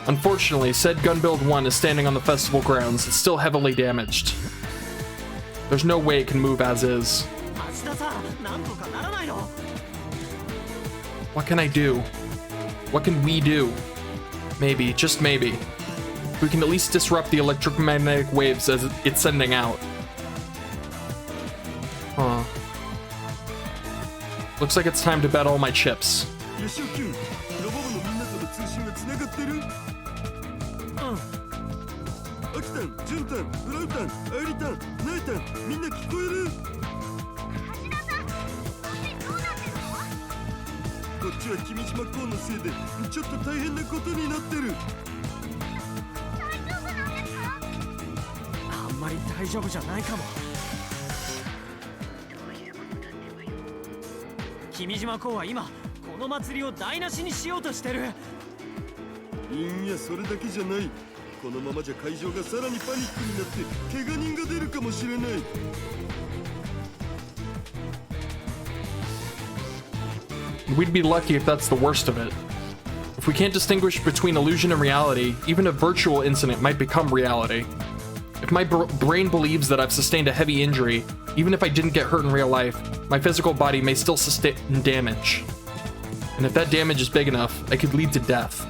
Unfortunately, said gun build 1 is standing on the festival grounds. It's still heavily damaged. There's no way it can move as is. What can I do? What can we do? Maybe, just maybe, we can at least disrupt the electromagnetic waves as it's sending out. Huh. Looks like it's time to bet all my chips. We'd be lucky if that's the worst of it. If we can't distinguish between illusion and reality, even a virtual incident might become reality. If my brain believes that I've sustained a heavy injury, even if I didn't get hurt in real life, my physical body may still sustain damage. And if that damage is big enough, it could lead to death.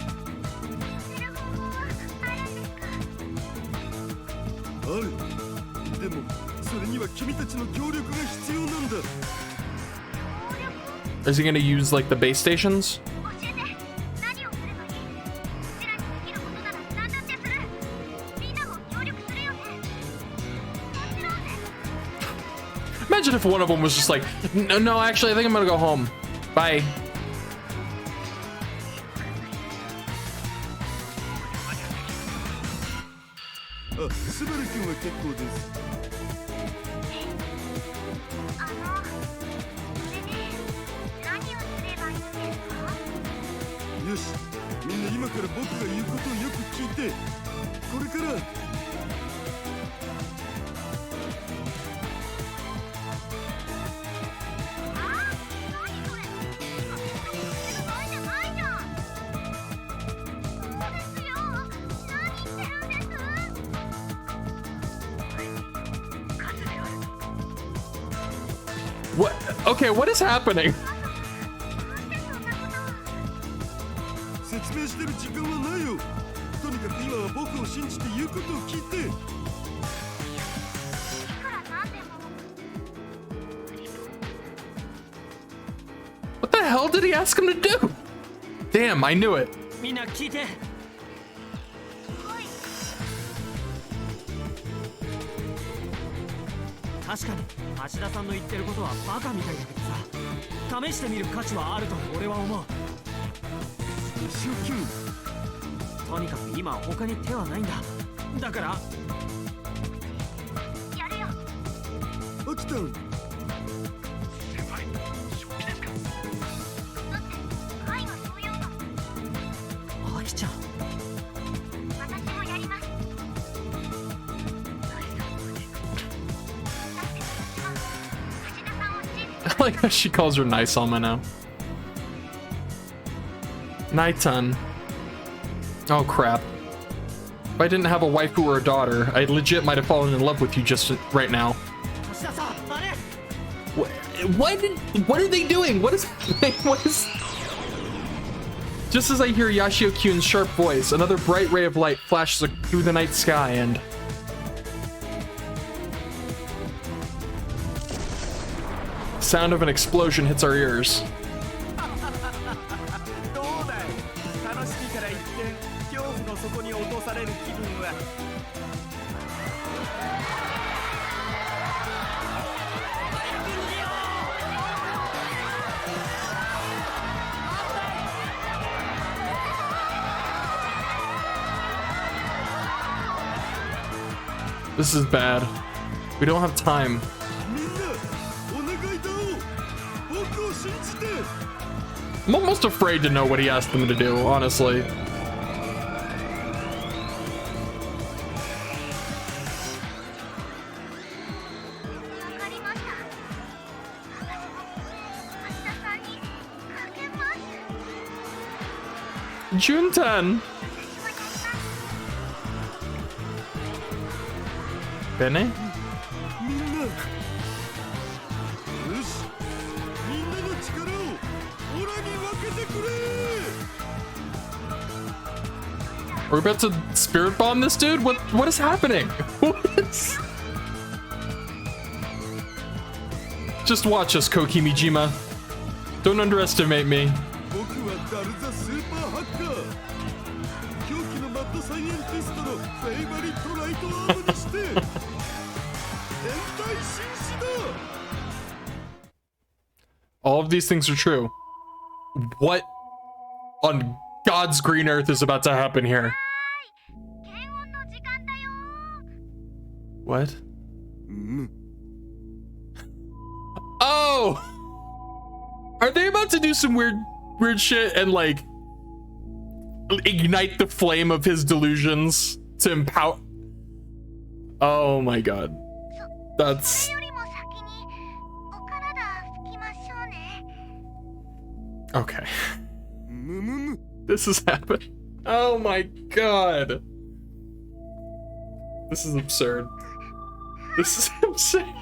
Is he gonna use, like, the base stations? Imagine if one of them was just like, no, actually, I think I'm gonna go home. Bye. スバル君は結構です。何をすればいいんですか？よし、みんな今から僕が言うことをよく聞いて、これからWhat? Okay, what is happening? 説明してる時間はないよ。とにかく今は僕を信じて言うことを聞いて。What the hell did he ask him to do? Damn, I knew it. みんな聞いて。確かに橋田さんの言ってることはバカみたいだけどさ、試してみる価値はあると俺は思う。とにかく今他に手はないんだ。だからやるよ。アキタン。先輩、出費ですか？だって会がそう言うの。アキちゃん。私もやります。I like how she calls her Nice Alma now. Nighton. Oh crap. If I didn't have a waifu or a daughter, I legit might have fallen in love with you just right now. What are they doing? What is what is Just as I hear Yashio Kyun's sharp voice, another bright ray of light flashes through the night sky and sound of an explosion hits our ears. This is bad. We don't have time. I'm almost afraid to know what he asked them to do, honestly. Junten! Bene? Are we about to spirit bomb this dude? What is happening? What? Just watch us, Kokimijima. Don't underestimate me. All of these things are true. What on God's green earth is about to happen here? What? Oh! Are they about to do some weird shit and like ignite the flame of his delusions to empower? Oh my God. That's... Okay. This is happening. Oh my God. This is absurd. This is insane.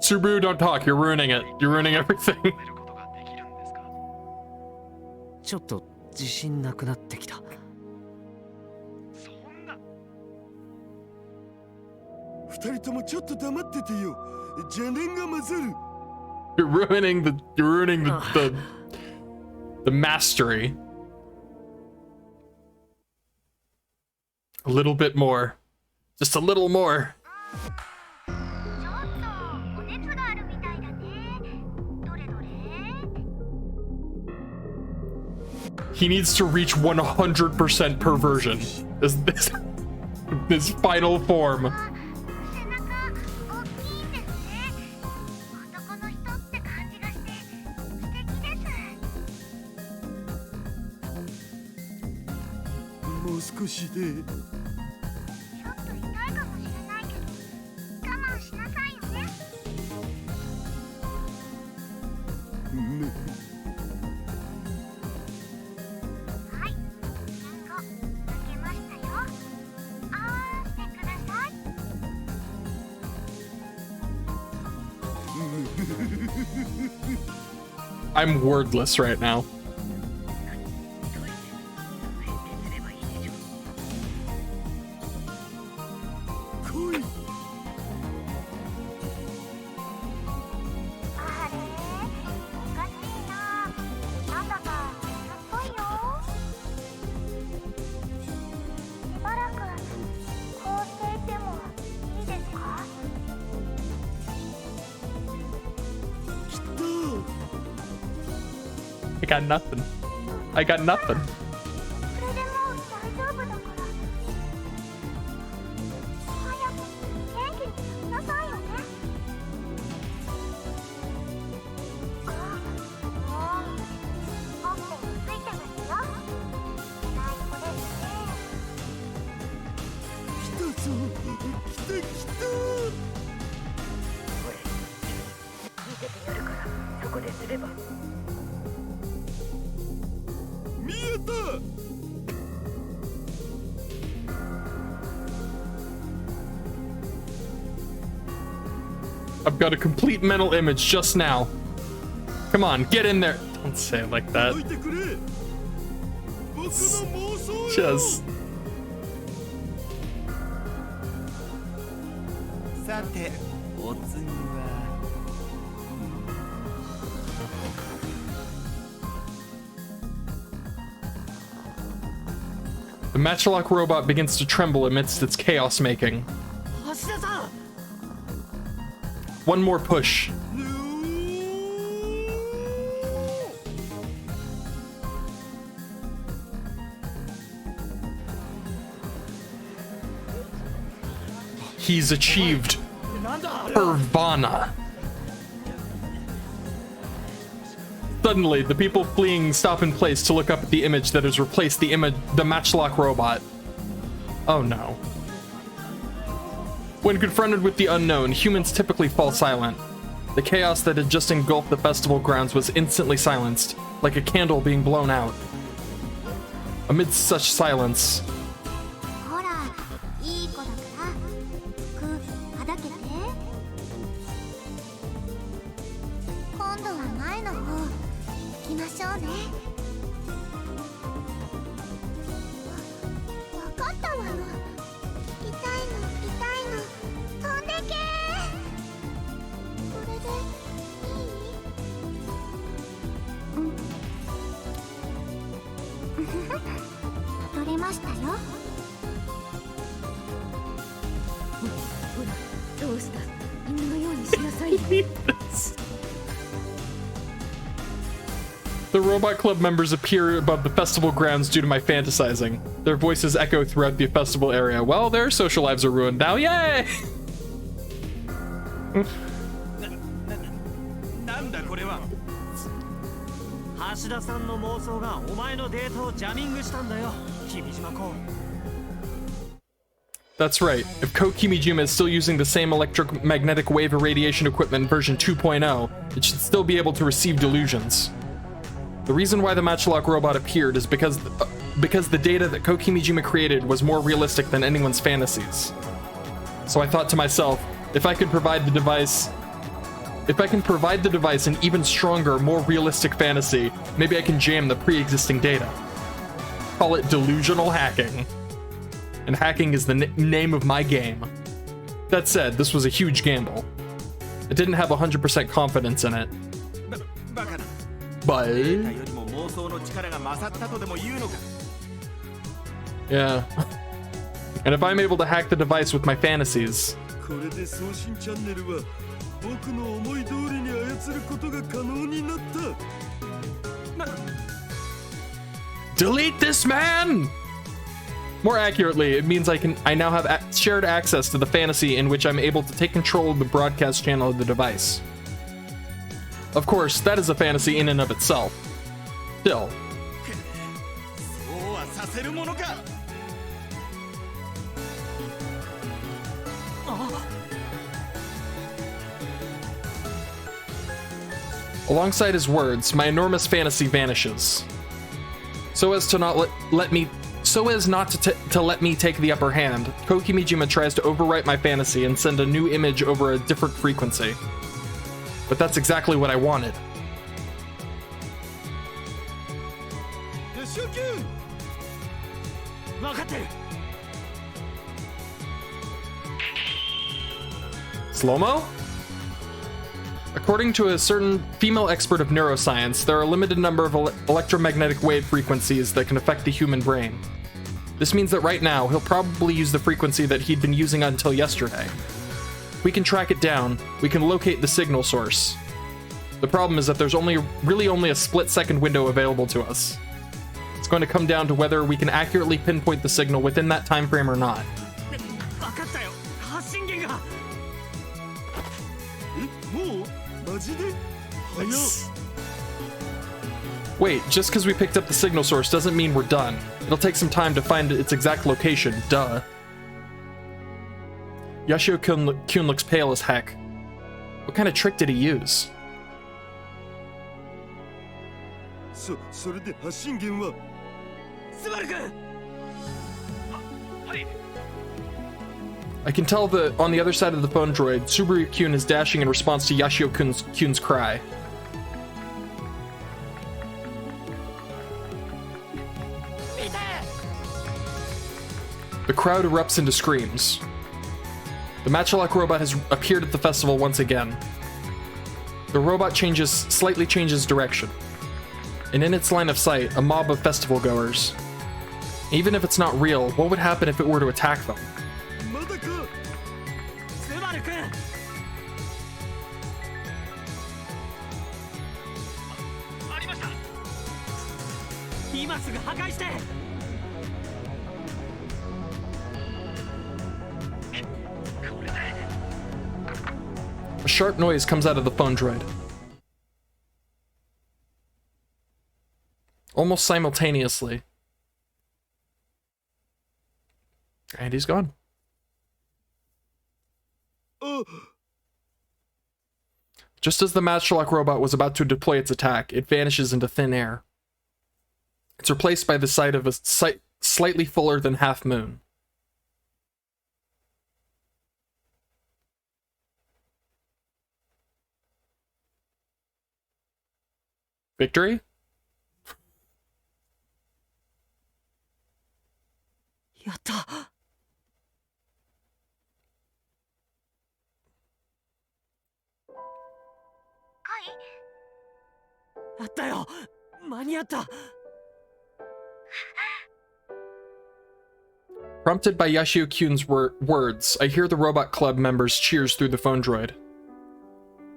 Subaru, don't talk. You're ruining it. You're ruining everything. ちょっと自信なくなってきた。二人ともちょっと黙っててよ。邪念が混ざる。You're ruining the mastery. A little bit more. Just a little more. He needs to reach 100% perversion. This final form. I'm wordless right now. I got nothing. I got nothing. I've got a complete mental image just now. Come on, get in there. Don't say it like that. Just. The Matchlock robot begins to tremble amidst its chaos making. One more push. He's achieved Nirvana. Suddenly, the people fleeing stop in place to look up at the image that has replaced the Matchlock robot. Oh no. When confronted with the unknown, humans typically fall silent. The chaos that had just engulfed the festival grounds was instantly silenced, like a candle being blown out. Amidst such silence, the Robot Club members appear above the festival grounds due to my fantasizing. Their voices echo throughout the festival area. Well, their social lives are ruined now. Yay! That's right. If Kokimijima is still using the same electromagnetic wave irradiation equipment version 2.0, it should still be able to receive delusions. The reason why the Matchlock robot appeared is because the data that Kokimijima created was more realistic than anyone's fantasies. So I thought to myself, if I can provide the device an even stronger, more realistic fantasy, maybe I can jam the pre-existing data. Call it delusional hacking. And hacking is the name of my game. That said, this was a huge gamble. I didn't have 100% confidence in it. But... yeah. And if I'm able to hack the device with my fantasies... Delete this man! More accurately, it means I now have shared access to the fantasy in which I'm able to take control of the broadcast channel of the device. Of course, that is a fantasy in and of itself. Still. Alongside his words, my enormous fantasy vanishes. So as to not let me take the upper hand, Kokimijima tries to overwrite my fantasy and send a new image over a different frequency. But that's exactly what I wanted. Slow-mo? According to a certain female expert of neuroscience, there are a limited number of electromagnetic wave frequencies that can affect the human brain. This means that right now, he'll probably use the frequency that he'd been using until yesterday. We can track it down, we can locate the signal source. The problem is that there's really only a split-second window available to us. It's going to come down to whether we can accurately pinpoint the signal within that time frame or not. Wait, just because we picked up the signal source doesn't mean we're done. It'll take some time to find its exact location, duh. Yashio-kun looks pale as heck. What kind of trick did he use? I can tell that on the other side of the phone droid, Subaru-kun is dashing in response to Yashio-kun's cry. The crowd erupts into screams. The Matchlock robot has appeared at the festival once again. The robot slightly changes direction. And in its line of sight, a mob of festival goers. Even if it's not real, what would happen if it were to attack them? A sharp noise comes out of the phone droid. Almost simultaneously. And he's gone. Just as the Matchlock robot was about to deploy its attack, it vanishes into thin air. It's replaced by the sight of a slightly fuller than half moon. Victory? Yatta. Yatta. Maniatta. Prompted by Yashio-kun's words, I hear the Robot Club members' cheers through the phone droid.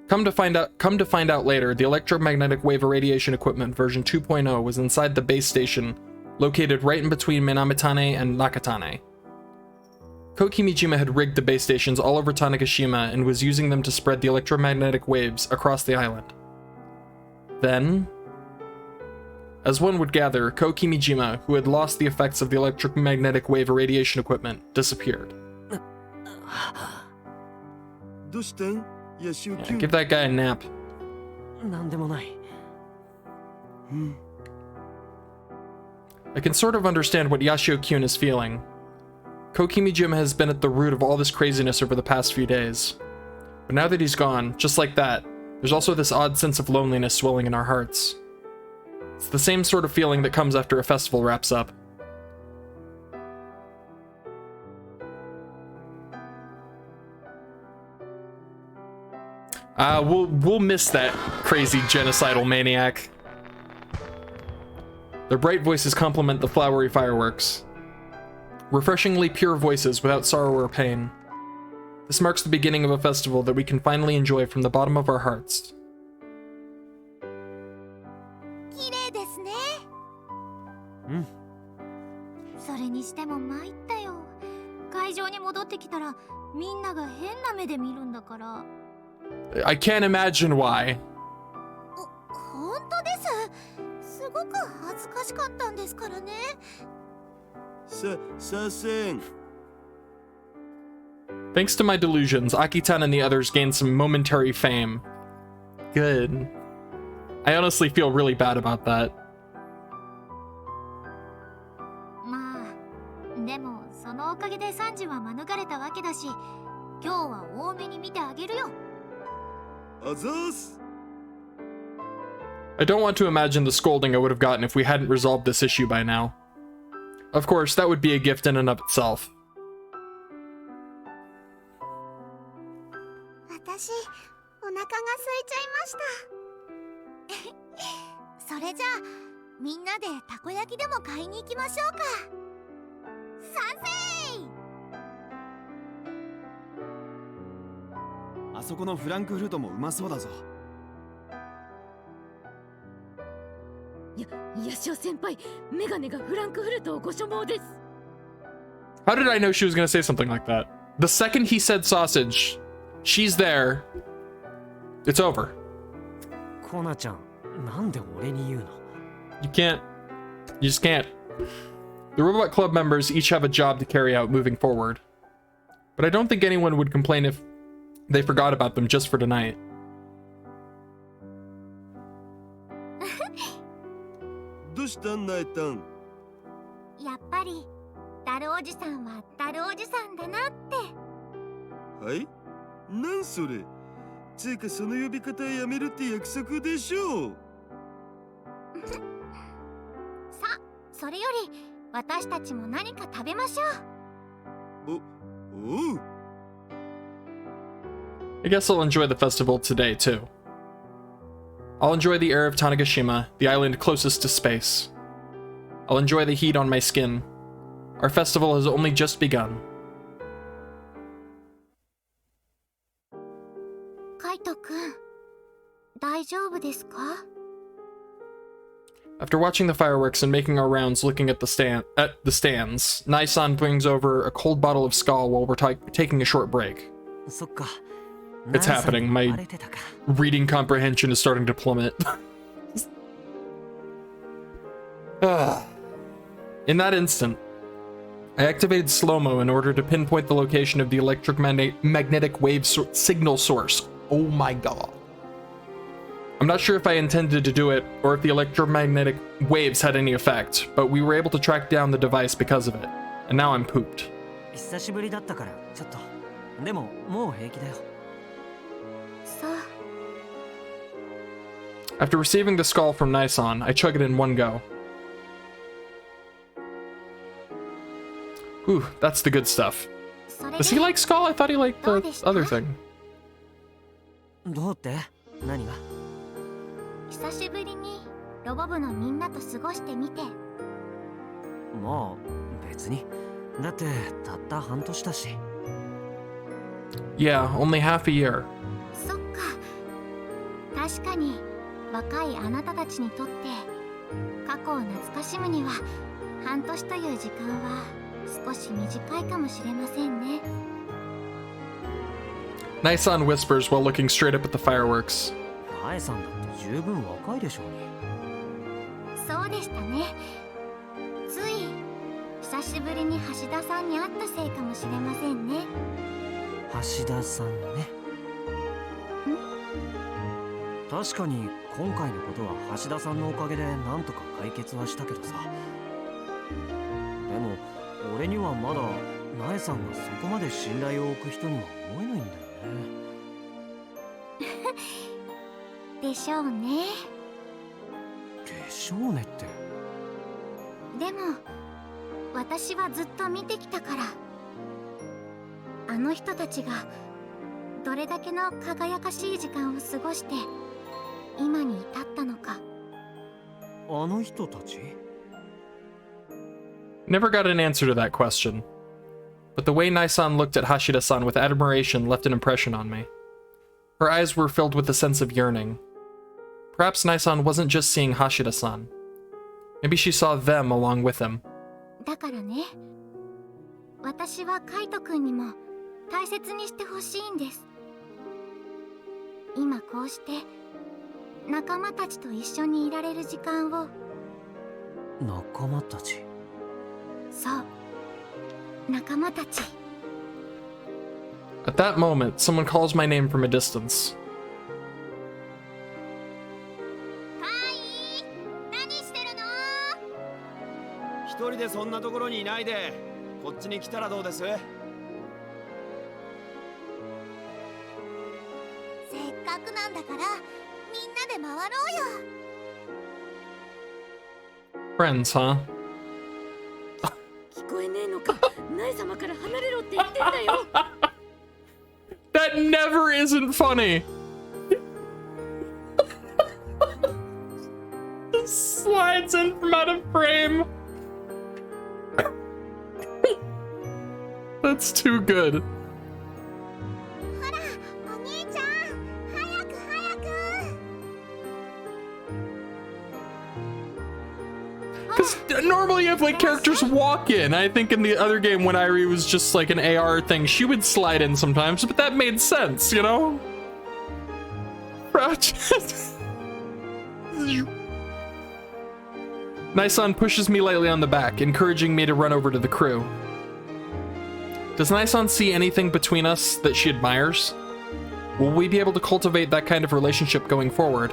Come to find out later, the electromagnetic wave irradiation equipment version 2.0 was inside the base station, located right in between Minamitane and Nakatane. Kokimijima had rigged the base stations all over Tanegashima and was using them to spread the electromagnetic waves across the island. Then, as one would gather, Kokimijima, who had lost the effects of the electromagnetic wave irradiation equipment, disappeared. Yeah, give that guy a nap. I can sort of understand what Yashio-kun is feeling. Kokimijima has been at the root of all this craziness over the past few days. But now that he's gone, just like that, there's also this odd sense of loneliness swelling in our hearts. It's the same sort of feeling that comes after a festival wraps up. We'll miss that crazy genocidal maniac. Their bright voices complement the flowery fireworks. Refreshingly pure voices without sorrow or pain. This marks the beginning of a festival that we can finally enjoy from the bottom of our hearts. 綺麗ですね。うん。それにしても参ったよ。会場に戻ってきたらみんなが変な目で見るんだから。I can't imagine why. 本当です。すごく恥ずかしかったんですからね。させん。 Thanks to my delusions, Akitan and the others gained some momentary fame. Good. I honestly feel really bad about that. まあ、でもそのおかげでサンジは免れたわけだし、今日は多めに見てあげるよ。あざーす。 I don't want to imagine the scolding I would have gotten if we hadn't resolved this issue by now. Of course, that would be a gift in and of itself. 私、お腹が空いちゃいました。それじゃあ、みんなでたこ焼きでも買いに行きましょうか。賛成！あそこのフランクフルトもうまそうだぞ。ヤシオ先輩、メガネがフランクフルトをご所望です。 How did I know she was going to say something like that? The second he said sausage, she's there. It's over. コナちゃん、なんで俺に言うの？ You can't. You just can't. The Robot Club members each have a job to carry out moving forward. But I don't think anyone would complain if they forgot about them just for tonight. どうしたんナエタン？やっぱり、ダルおじさんはダルおじさんだなって。はい？なんそれ？つうかその呼び方やめるって約束でしょう。さ、それより私たちも何か食べましょう。おう。 I guess I'll enjoy the festival today, too. I'll enjoy the air of Tanegashima, the island closest to space. I'll enjoy the heat on my skin. Our festival has only just begun. カイトくん、大丈夫ですか？ After watching the fireworks and making our rounds looking at the stands, Nai-san brings over a cold bottle of Skull while we're taking a short break. そっか。 It's happening. My reading comprehension is starting to plummet. In that instant, I activated slow-mo in order to pinpoint the location of the electromagnetic wave signal source. Oh my god. I'm not sure if I intended to do it or if the electromagnetic waves had any effect, but we were able to track down the device because of it. And now I'm pooped. 久しぶりだったからちょっと。でももう平気だよ。 After receiving the skull from Nai-san, I chug it in one go. Ooh, that's the good stuff. Does he like Skull? I thought he liked the other thing. どうって？何が？久しぶりにロボ部のみんなと過ごしてみて。まあ別に。だってたった半年だし。Yeah, only half a year. そっか。確かに若いあなたたちにとって過去を懐かしむには半年という時間は少し短いかもしれませんね。Nai-san whispers while looking straight up at the fireworks. ナエさんだって十分若いでしょうに。そうでしたね。つい久しぶりに橋田さんに会ったせいかもしれませんね。橋田さんね。確かに今回のことは橋田さんのおかげでなんとか解決はしたけどさ。でも俺にはまだナエさんがそこまで信頼を置く人には思えないんだよね。でしょうね。でしょうねって。でも私はずっと見てきたから、あの人たちがどれだけの輝かしい時間を過ごして今に至ったのか。あの人たち Never got an answer to that question. But the way Naisan looked at Hashida-san with admiration left an impression on me. Her eyes were filled with a sense of yearning. Perhaps Naisan wasn't just seeing Hashida-san. Maybe she saw them along with him. だからね、私はカイト君にも大切にしてほしいんです。今こうして仲間たちと一緒にいられる時間を。仲間たち。そう、仲間たち。 At that moment, someone calls my name from a distance. カイ、何してるの？一人でそんなところにいないで、こっちに来たらどうです？せっかくなんだからみんなで回ろうよ。 Friends, huh? 聞こえねえのか。ナイ様から離れろって言ってんだよ。That never isn't funny. Slides in from out of frame. That's too good. ほら、お兄ちゃん、早く早く。 Because normally if like characters walk in, I think in the other game when Irie was just like an AR thing, she would slide in sometimes, but that made sense, you know? Naisan pushes me lightly on the back, encouraging me to run over to the crew. Does Naisan see anything between us that she admires? Will we be able to cultivate that kind of relationship going forward?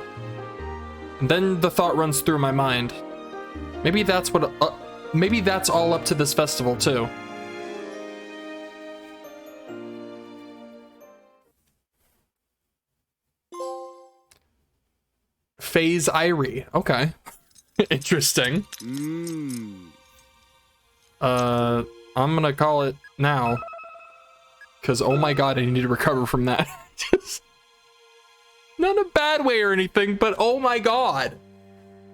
And then the thought runs through my mind. Maybe that's what. Maybe that's all up to this festival too. Phase Irie. Okay. Interesting. I'm gonna call it now. Cause oh my god, I need to recover from that. Just not in a bad way or anything, but oh my god.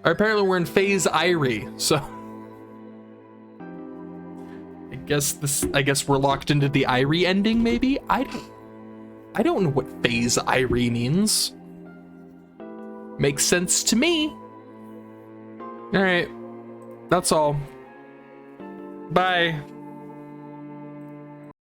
Apparently we're in Phase Irie, so I guess we're locked into the Irie ending, maybe? I don't know what Phase Irie means. Makes sense to me. Alright. That's all. Bye.